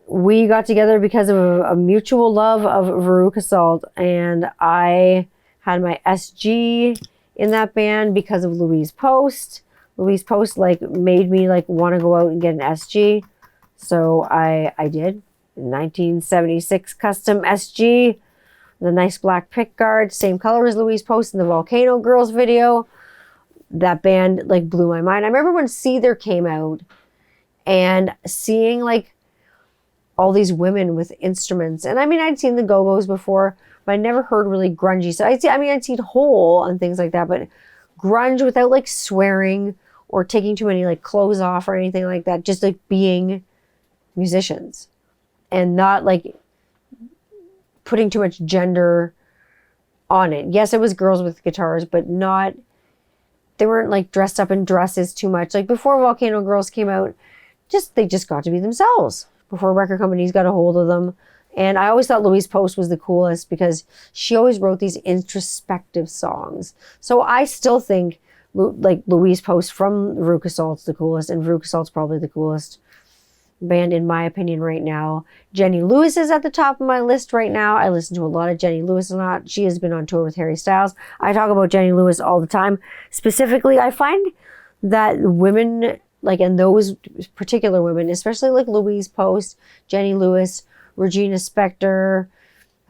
Speaker 1: we got together because of a mutual love of Veruca Salt. And I had my SG in that band because of Louise Post. Louise Post like made me like want to go out and get an SG. So I did. 1976 custom SG. The nice black pick guard. Same color as Louise Post in the Volcano Girls video. That band like blew my mind. I remember when Seether came out and seeing like all these women with instruments. And I mean, I'd seen the Go-Go's before, but I never heard really grungy. So I'd seen Hole and things like that. But grunge without like swearing or taking too many like clothes off or anything like that. Just like being musicians and not like putting too much gender on it. Yes, it was girls with guitars, but they weren't like dressed up in dresses too much. Like before Volcano Girls came out, they just got to be themselves before record companies got a hold of them. And I always thought Louise Post was the coolest because she always wrote these introspective songs. So I still think like Louise Post from Veruca Salt's the coolest, and Veruca Salt's probably the coolest band in my opinion right now. Jenny Lewis is at the top of my list right now. I listen to a lot of Jenny Lewis a lot. She has been on tour with Harry Styles. I talk about Jenny Lewis all the time. Specifically, I find that women, like, and those particular women, especially like Louise Post, Jenny Lewis, Regina Spektor,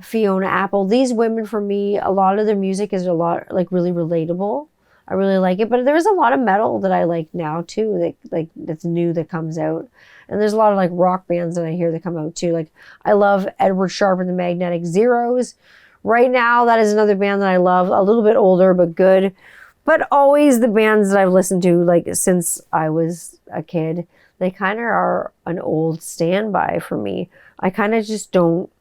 Speaker 1: Fiona Apple, these women, for me, a lot of their music is a lot like really relatable. I really like it, but there's a lot of metal that I like now too, that's new that comes out. And there's a lot of like rock bands that I hear that come out too. Like I love Edward Sharpe and the Magnetic Zeros. Right now, that is another band that I love, a little bit older but good. But always the bands that I've listened to like since I was a kid, they kind of are an old standby for me. I kind of just don't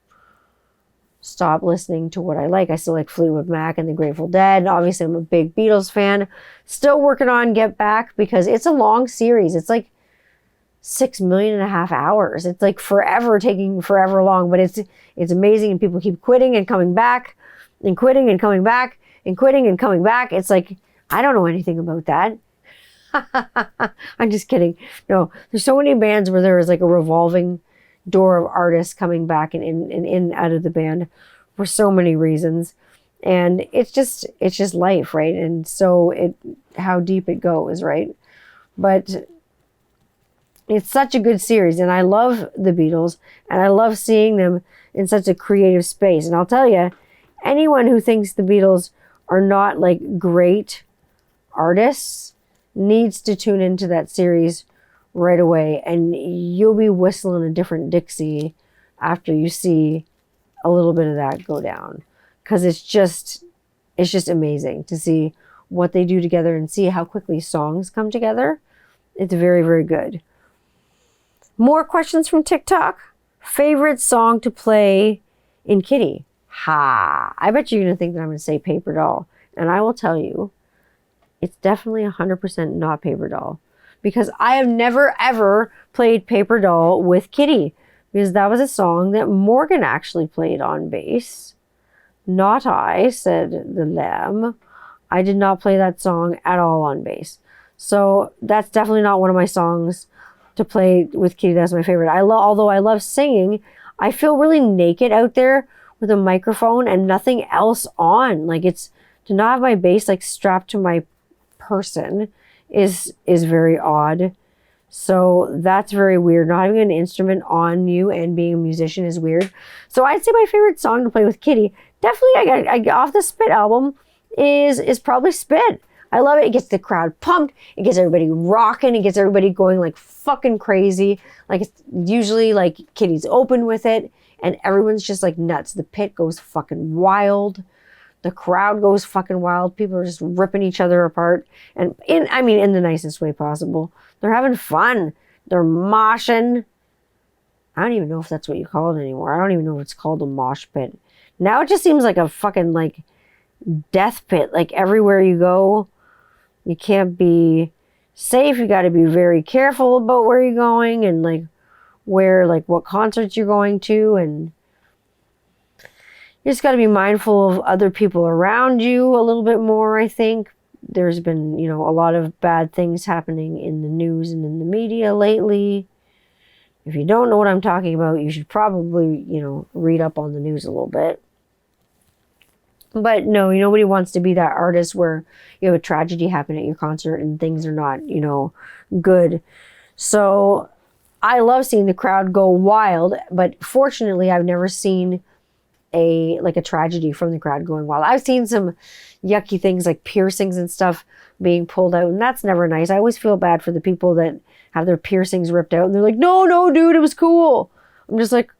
Speaker 1: stop listening to what I like. I still like Fleetwood Mac and the Grateful Dead. And obviously, I'm a big Beatles fan. Still working on Get Back because it's a long series. It's like 6.5 million hours. It's like taking forever long, but it's amazing. And people keep quitting and coming back and quitting and coming back and quitting and coming back. It's like, I don't know anything about that. I'm just kidding. No, there's so many bands where there is like a revolving door of artists coming back and in and out of the band for so many reasons. And it's just life, right? And so how deep it goes, right? But it's such a good series, and I love the Beatles, and I love seeing them in such a creative space. And I'll tell you, anyone who thinks the Beatles are not like great artists needs to tune into that series right away, and you'll be whistling a different Dixie after you see a little bit of that go down, because it's just amazing to see what they do together and see how quickly songs come together. It's very, very good. More questions from TikTok. Favorite song to play in Kitty? I bet you're going to think that I'm going to say Paper Doll. And I will tell you, it's definitely 100% not Paper Doll. Because I have never, ever played Paper Doll with Kitty. Because that was a song that Morgan actually played on bass. Not I, said the lamb. I did not play that song at all on bass. So that's definitely not one of my songs to play with Kitty. That's my favorite. Although I love singing, I feel really naked out there with a microphone and nothing else on. Like, it's to not have my bass like strapped to my person is very odd. So that's very weird. Not having an instrument on you and being a musician is weird. So I'd say my favorite song to play with Kitty, definitely I off the Spit album, is probably Spit. I love it. It gets the crowd pumped. It gets everybody rocking. It gets everybody going like fucking crazy. Like, it's usually like Kitty's open with it and everyone's just like nuts. The pit goes fucking wild. The crowd goes fucking wild. People are just ripping each other apart. And in the nicest way possible. They're having fun. They're moshing. I don't even know if that's what you call it anymore. I don't even know if it's called a mosh pit. Now it just seems like a fucking like death pit. Like, everywhere you go, you can't be safe. You got to be very careful about where you're going and like what concerts you're going to, and you just got to be mindful of other people around you a little bit more. I think there's been, a lot of bad things happening in the news and in the media lately. If you don't know what I'm talking about, you should probably, read up on the news a little bit. But no, nobody wants to be that artist where you have a tragedy happen at your concert and things are not, good. So I love seeing the crowd go wild, but fortunately I've never seen a tragedy from the crowd going wild. I've seen some yucky things like piercings and stuff being pulled out, and that's never nice. I always feel bad for the people that have their piercings ripped out and they're like, no, dude, it was cool. I'm just like,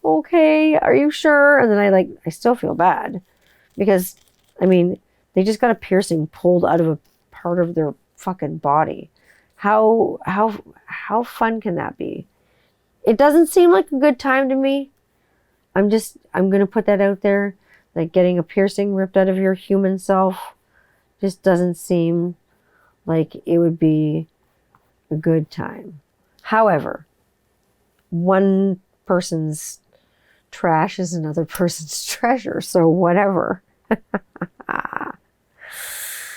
Speaker 1: okay, are you sure? And then I still feel bad. Because, They just got a piercing pulled out of a part of their fucking body. How fun can that be? It doesn't seem like a good time to me. I'm going to put that out there. Like getting a piercing ripped out of your human self just doesn't seem like it would be a good time. However, one person's trash is another person's treasure. So whatever.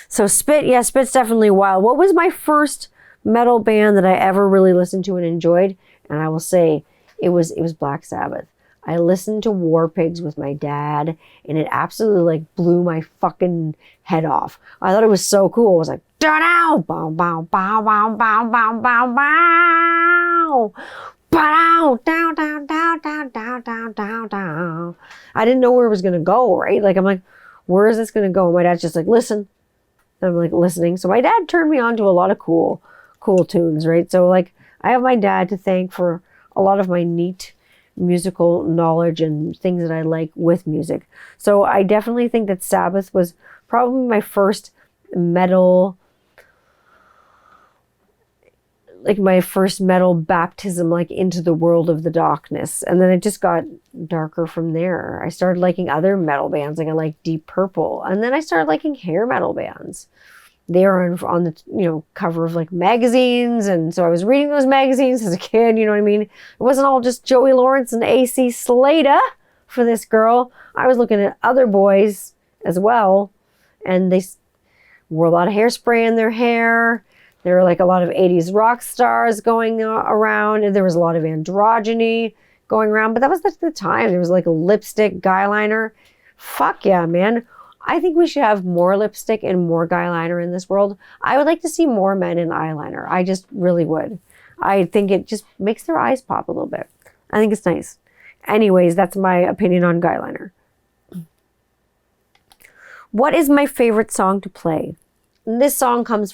Speaker 1: So Spit's definitely wild. What was my first metal band that I ever really listened to and enjoyed? And I will say it was Black Sabbath. I listened to War Pigs with my dad, and it absolutely like blew my fucking head off. I thought it was so cool. It was like, da-dow, bow, bow, bow, bow, bow, bow, bow, bow. Bow, down, down, down, down, down, down, down, down. I didn't know where it was going to go, right? Like, I'm like, where is this going to go? And my dad's just like, listen. And I'm like listening. So my dad turned me on to a lot of cool tunes, right? So like, I have my dad to thank for a lot of my neat musical knowledge and things that I like with music. So I definitely think that Sabbath was probably my first metal, like my first metal baptism, like into the world of the darkness. And then it just got darker from there. I started liking other metal bands, like I like Deep Purple. And then I started liking hair metal bands. They were on the cover of like magazines, and so I was reading those magazines as a kid. You know what I mean? It wasn't all just Joey Lawrence and AC Slater for this girl. I was looking at other boys as well, and they wore a lot of hairspray in their hair. There were like a lot of 80s rock stars going around, and there was a lot of androgyny going around. But that was the time. There was like a lipstick, guy liner. Fuck yeah, man. I think we should have more lipstick and more guy liner in this world. I would like to see more men in eyeliner. I just really would. I think it just makes their eyes pop a little bit. I think it's nice. Anyways, that's my opinion on guy liner. What is my favorite song to play? This question comes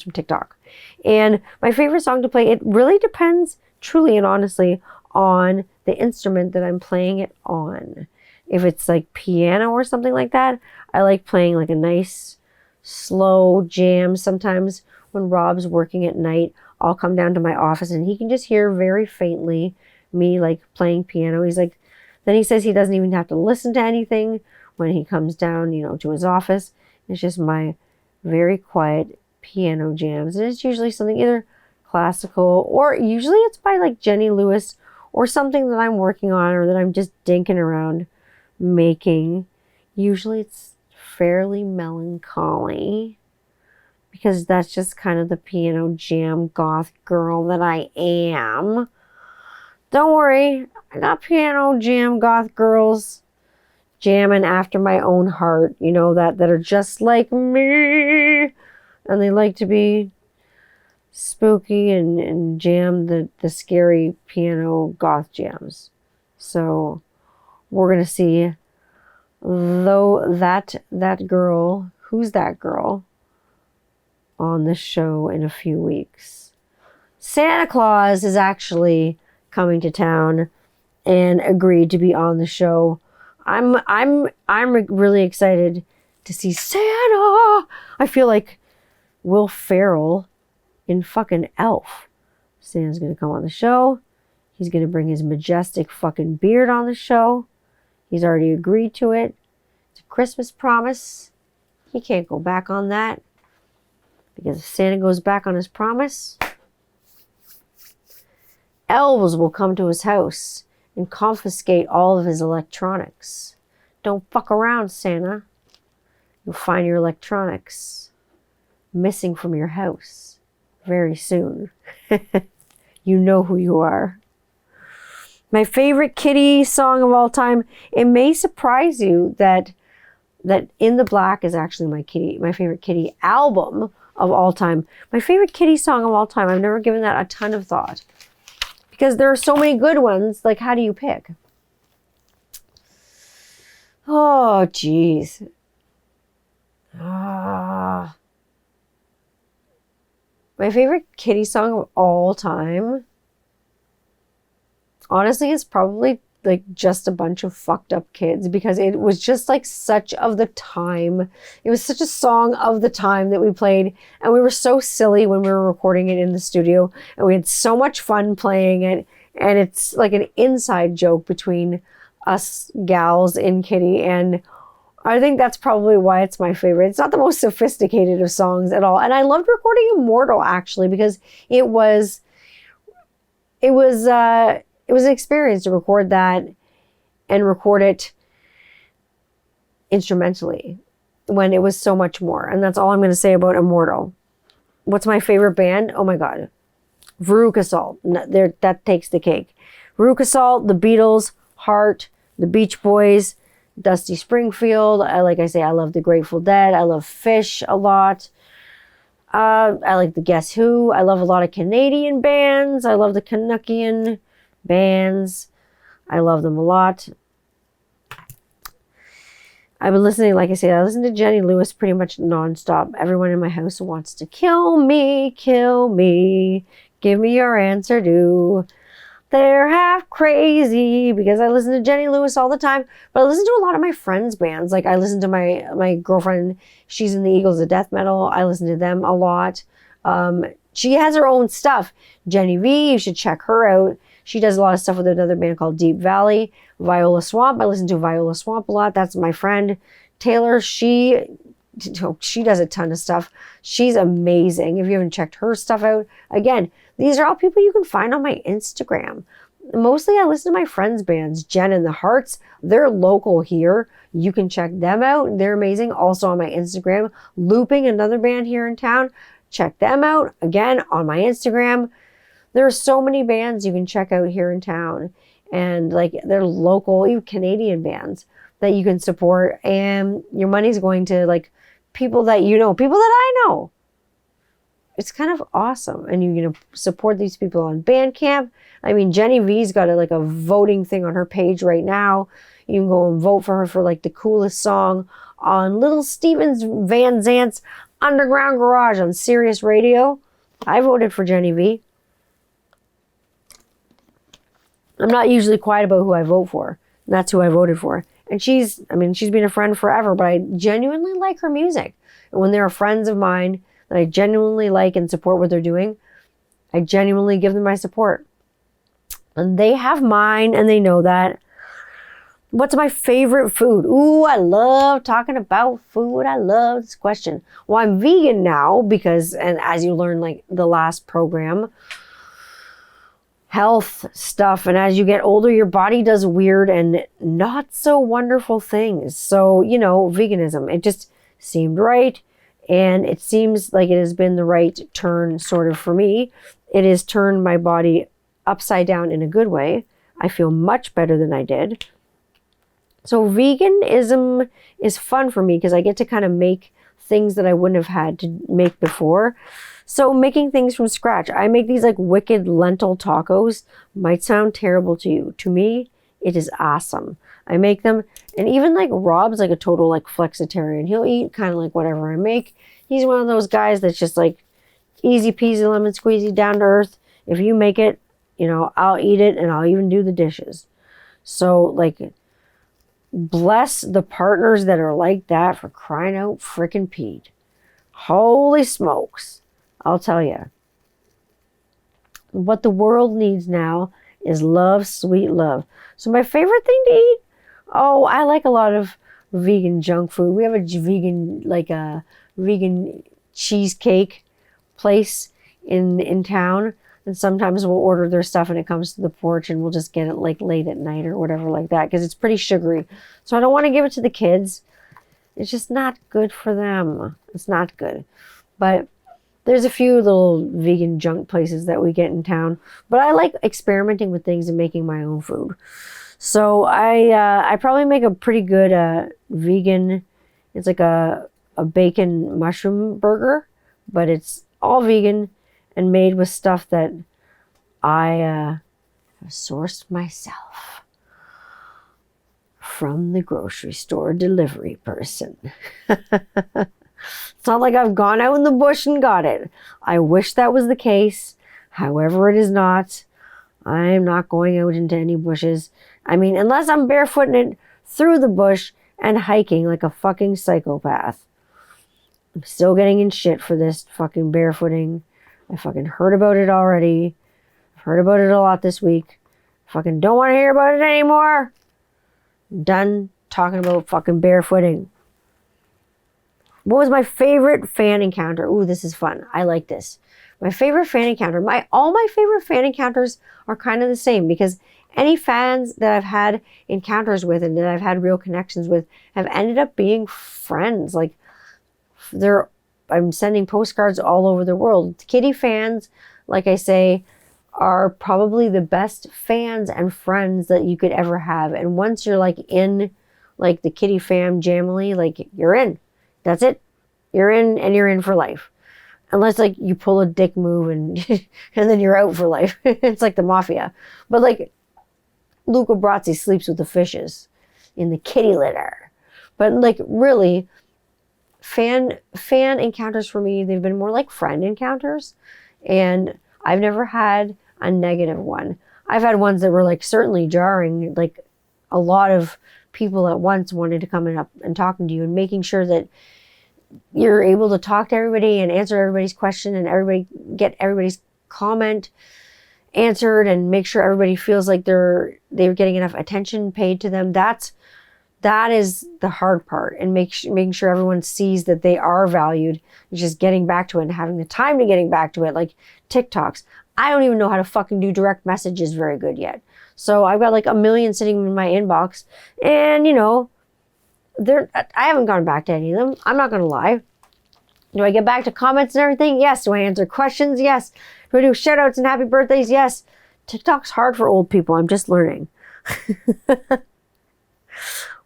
Speaker 1: from TikTok. And my favorite song to play, it really depends truly and honestly on the instrument that I'm playing it on. If it's like piano or something like that, I like playing like a nice slow jam. Sometimes when Rob's working at night, I'll come down to my office and he can just hear very faintly me like playing piano. Then he says he doesn't even have to listen to anything when he comes down, to his office. It's just my very quiet piano jams. And it's usually something either classical or usually it's by like Jenny Lewis or something that I'm working on or that I'm just dinking around making. Usually it's fairly melancholy because that's just kind of the piano jam goth girl that I am. Don't worry, I got piano jam goth girls jamming after my own heart, that are just like me, and they like to be spooky and jam the scary piano goth jams. So we're gonna see that girl, who's that girl, on the show in a few weeks. Santa Claus is actually coming to town and agreed to be on the show. I'm really excited to see Santa. I feel like Will Ferrell in fucking Elf. Santa's gonna come on the show. He's gonna bring his majestic fucking beard on the show. He's already agreed to it. It's a Christmas promise. He can't go back on that. Because if Santa goes back on his promise, elves will come to his house and confiscate all of his electronics. Don't fuck around, Santa. You'll find your electronics missing from your house very soon. You know who you are. My favorite kitty song of all time. It may surprise you that In the Black is actually my favorite kitty album of all time. My favorite kitty song of all time. I've never given that a ton of thought. Because there are so many good ones. Like, how do you pick? Oh, jeez. My favorite kitty song of all time, honestly, is probably like just a bunch of fucked up kids, because it was just like such of the time. It was such a song of the time that we played, and we were so silly when we were recording it in the studio, and we had so much fun playing it. And it's like an inside joke between us gals in Kitty, and I think that's probably why it's my favorite. It's not the most sophisticated of songs at all. And I loved recording Immortal, actually, because it was an experience to record that and record it instrumentally when it was so much more. And that's all I'm going to say about Immortal. What's my favorite band? Oh my God. Veruca Salt. That takes the cake. Veruca Salt, the Beatles, Heart, the Beach Boys, Dusty Springfield. I love the Grateful Dead. I love Fish a lot. I like the Guess Who. I love a lot of Canadian bands. I love the Canuckian bands. I love them a lot. I've been listening, like I said, I listen to Jenny Lewis pretty much nonstop. Everyone in my house wants to kill me, give me your answer to. They're half crazy because I listen to Jenny Lewis all the time, but I listen to a lot of my friends' bands. Like I listen to my girlfriend, she's in the Eagles of Death Metal. I listen to them a lot. She has her own stuff. Jenny V, you should check her out. She does a lot of stuff with another band called Deep Valley. Viola Swamp, I listen to Viola Swamp a lot. That's my friend Taylor. She does a ton of stuff. She's amazing. If you haven't checked her stuff out, again, these are all people you can find on my Instagram. Mostly I listen to my friends' bands. Jen and the Hearts, they're local here. You can check them out. They're amazing. Also on my Instagram. Looping, another band here in town. Check them out. Again, on my Instagram. There are so many bands you can check out here in town. And like they're local, even Canadian bands that you can support. And your money's going to like people that you know, people that I know. It's kind of awesome. And you support these people on Bandcamp. I mean, Jenny V's got a voting thing on her page right now. You can go and vote for her for like the coolest song on Little Stevens Van Zant's Underground Garage on Sirius Radio. I voted for Jenny V. I'm not usually quiet about who I vote for. That's who I voted for. And she's been a friend forever, but I genuinely like her music. And when there are friends of mine that I genuinely like and support what they're doing, I genuinely give them my support. And they have mine, and they know that. What's my favorite food? Ooh, I love talking about food. I love this question. Well, I'm vegan now because, and as you learned like the last program, health stuff, and as you get older your body does weird and not so wonderful things. So veganism, it just seemed right, and it seems like it has been the right turn sort of for me. It has turned my body upside down in a good way. I feel much better than I did. So veganism is fun for me because I get to kind of make things that I wouldn't have had to make before. So making things from scratch. I make these like wicked lentil tacos. Might sound terrible to you. To me, it is awesome. I make them, and even like Rob's like a total like flexitarian. He'll eat kind of like whatever I make. He's one of those guys that's just like easy peasy lemon squeezy, down to earth. If you make it, I'll eat it, and I'll even do the dishes. So like, bless the partners that are like that, for crying out frickin' Pete. Holy smokes. I'll tell you. What the world needs now is love, sweet love. So my favorite thing to eat? Oh, I like a lot of vegan junk food. We have a vegan cheesecake place in town. And sometimes we'll order their stuff and it comes to the porch, and we'll just get it like late at night or whatever like that, because it's pretty sugary. So I don't want to give it to the kids. It's just not good for them. It's not good. But there's a few little vegan junk places that we get in town. But I like experimenting with things and making my own food. So I probably make a pretty good vegan, it's like a bacon mushroom burger, but it's all vegan and made with stuff that I have sourced myself from the grocery store delivery person. It's not like I've gone out in the bush and got it. I wish that was the case. However, it is not. I'm not going out into any bushes. I mean, unless I'm barefooting it through the bush and hiking like a fucking psychopath. I'm still getting in shit for this fucking barefooting. I fucking heard about it already. I've heard about it a lot this week. Fucking don't want to hear about it anymore. I'm done talking about fucking barefooting. What was my favorite fan encounter? Ooh, this is fun. I like this. My favorite fan encounter. All my favorite fan encounters are kind of the same because any fans that I've had encounters with and that I've had real connections with have ended up being friends. Like I'm sending postcards all over the world. Kitty fans, like I say, are probably the best fans and friends that you could ever have. And once you're like in like the kitty fam jamily, like you're in. That's it. You're in and you're in for life. Unless like you pull a dick move and and then you're out for life. It's like the mafia. But like Luca Brasi sleeps with the fishes in the kitty litter. But like really, fan encounters for me, they've been more like friend encounters. And I've never had a negative one. I've had ones that were like certainly jarring, like a lot of people at once wanted to come up and talking to you and making sure that you're able to talk to everybody and answer everybody's question and get everybody's comment answered and make sure everybody feels like they're getting enough attention paid to them. That is the hard part, and making sure everyone sees that they are valued. It's just getting back to it and having the time to getting back to it. Like TikToks. I don't even know how to fucking do direct messages very good yet. So I've got like a million sitting in my inbox, and you know, I haven't gone back to any of them. I'm not going to lie. Do I get back to comments and everything? Yes. Do I answer questions? Yes. Do I do shout outs and happy birthdays? Yes. TikTok's hard for old people. I'm just learning.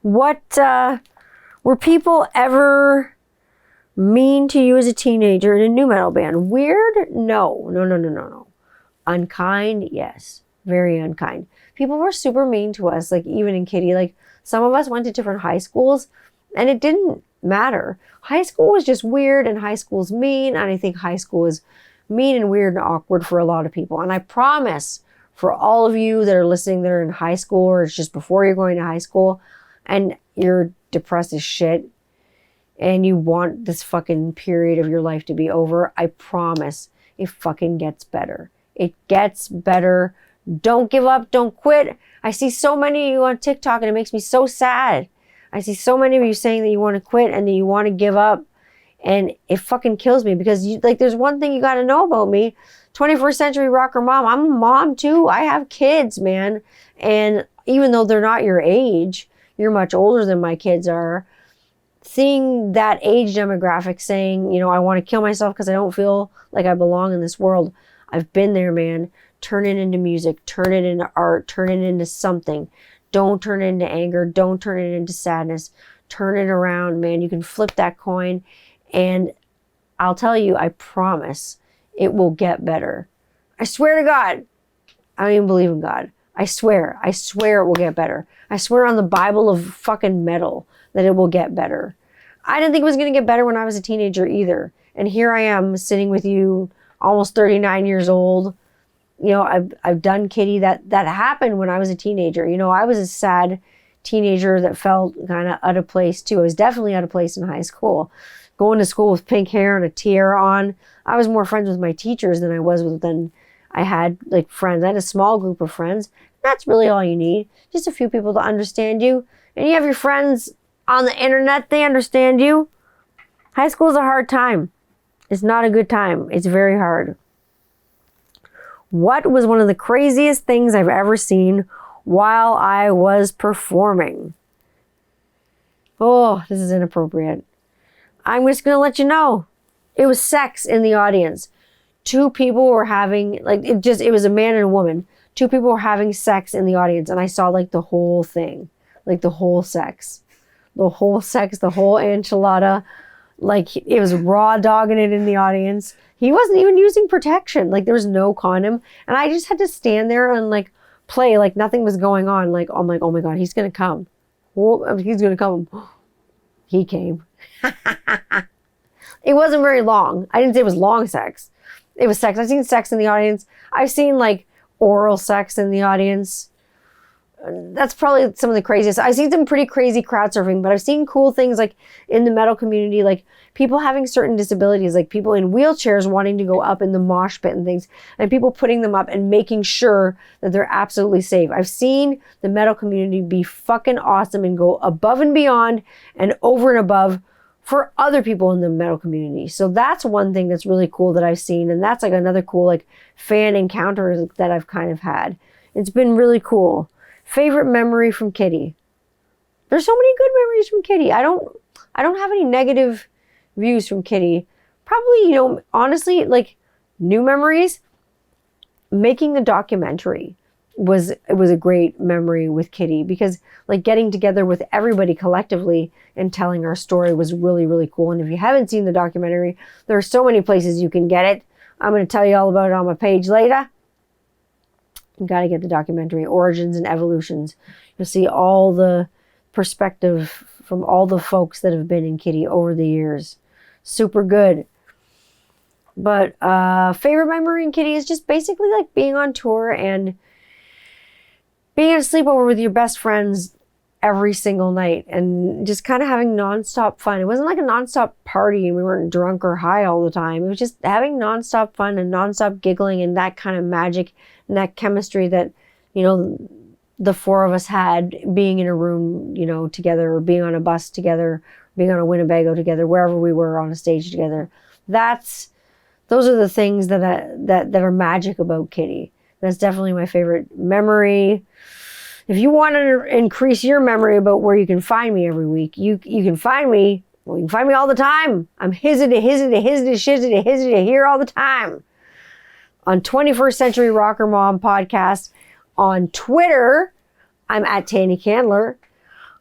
Speaker 1: What, were people ever mean to you as a teenager in a nu metal band? Weird? No. Unkind? Yes. Very unkind. People were super mean to us, like even in Kitty. Like some of us went to different high schools and it didn't matter. High school was just weird and high school's mean. And I think high school is mean and weird and awkward for a lot of people. And I promise for all of you that are listening that are in high school or it's just before you're going to high school and you're depressed as shit and you want this fucking period of your life to be over, I promise it fucking gets better. It gets better. Don't give up. Don't quit. I see so many of you on TikTok and it makes me so sad. I see so many of you saying that you want to quit and that you want to give up. And it fucking kills me because there's one thing you got to know about me. 21st century rocker mom. I'm a mom too. I have kids, man. And even though they're not your age, you're much older than my kids are. Seeing that age demographic saying, I want to kill myself because I don't feel like I belong in this world. I've been there, man. Turn it into music, turn it into art, turn it into something. Don't turn it into anger. Don't turn it into sadness. Turn it around, man. You can flip that coin. And I'll tell you, I promise it will get better. I swear to God. I don't even believe in God. I swear it will get better. I swear on the Bible of fucking metal that it will get better. I didn't think it was going to get better when I was a teenager either. And here I am sitting with you, almost 39 years old. I've done Kitty. That happened when I was a teenager. I was a sad teenager that felt kind of out of place too. I was definitely out of place in high school. Going to school with pink hair and a tiara on. I was more friends with my teachers than I had like friends. I had a small group of friends. That's really all you need. Just a few people to understand you. And you have your friends on the internet. They understand you. High school is a hard time. It's not a good time. It's very hard. What was one of the craziest things I've ever seen while I was performing? Oh, this is inappropriate. I'm just going to let you know. It was sex in the audience. Two people were having, it was a man and a woman. Two people were having sex in the audience and I saw like the whole thing. Like the whole sex. The whole enchilada. Like it was raw dogging it in the audience. He wasn't even using protection. Like there was no condom. And I just had to stand there and like play like nothing was going on. Like, I'm like, oh my God, he's going to come. He's going to come. He came. It wasn't very long. I didn't say it was long sex. It was sex. I've seen sex in the audience. I've seen like oral sex in the audience. That's probably some of the craziest. I've seen some pretty crazy crowd surfing, but I've seen cool things like in the metal community, like people having certain disabilities, like people in wheelchairs wanting to go up in the mosh pit and things, and people putting them up and making sure that they're absolutely safe. I've seen the metal community be fucking awesome and go above and beyond and over and above for other people in the metal community. So that's one thing that's really cool that I've seen. And that's like another cool like fan encounter that I've kind of had. It's been really cool. Favorite memory from Kitty. There's so many good memories from Kitty. I don't have any negative views from Kitty. Probably, honestly, like new memories. Making the documentary was a great memory with Kitty, because like getting together with everybody collectively and telling our story was really, really cool. And if you haven't seen the documentary, there are so many places you can get it. I'm going to tell you all about it on my page later. You got to get the documentary, Origins and Evolutions. You'll see all the perspective from all the folks that have been in Kitty over the years. Super good. But favorite memory in Kitty is just basically like being on tour and being at a sleepover with your best friends every single night and just kind of having nonstop fun. It wasn't like a nonstop party and we weren't drunk or high all the time. It was just having nonstop fun and nonstop giggling and that kind of magic and that chemistry that, the four of us had, being in a room, together, or being on a bus together, being on a Winnebago together, wherever we were on a stage together. Those are the things that are magic about Kitty. That's definitely my favorite memory. If you want to increase your memory about where you can find me every week, you can find me. Well, you can find me all the time. I'm hizzy here all the time. On 21st Century Rocker Mom Podcast. On Twitter, I'm at Tanny Candler.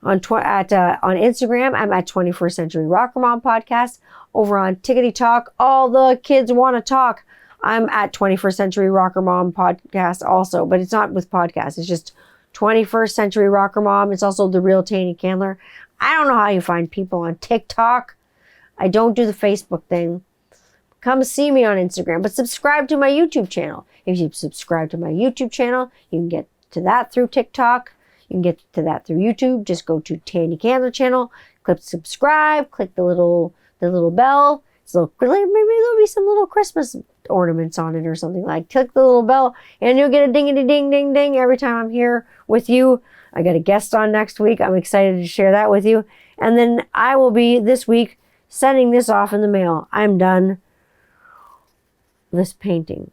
Speaker 1: On Instagram, I'm at 21st Century Rocker Mom Podcast. Over on Tickety Talk, all the kids want to talk. I'm at 21st Century Rocker Mom Podcast also, but it's not with podcasts. It's just 21st Century Rocker Mom. It's also The Real Tanny Candler. I don't know how you find people on TikTok. I don't do the Facebook thing. Come see me on Instagram, but subscribe to my YouTube channel. If you subscribe to my YouTube channel, you can get to that through TikTok. You can get to that through YouTube. Just go to Tanny Candler channel, click subscribe, click the little bell. So maybe there'll be some little Christmas ornaments on it or something. Like click the little bell and you'll get a dingity ding ding ding every time I'm here with you. I got a guest on next week. I'm excited to share that with you. And then I will be this week sending this off in the mail. I'm done this painting.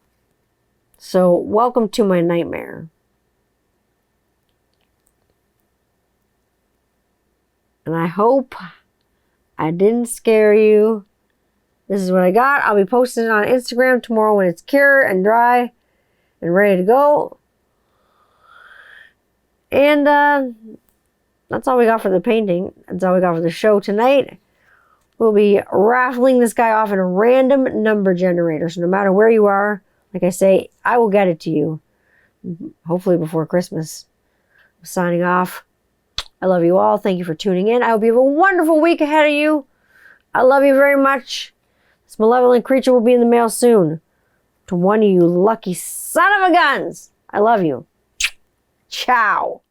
Speaker 1: So welcome to my nightmare. And I hope I didn't scare you. This is what I got. I'll be posting it on Instagram tomorrow when it's cured and dry and ready to go. And that's all we got for the painting. That's all we got for the show tonight. We'll be raffling this guy off in a random number generator. So no matter where you are, like I say, I will get it to you. Hopefully before Christmas. I'm signing off. I love you all. Thank you for tuning in. I hope you have a wonderful week ahead of you. I love you very much. This malevolent creature will be in the mail soon. To one of you lucky son of a guns. I love you. Ciao.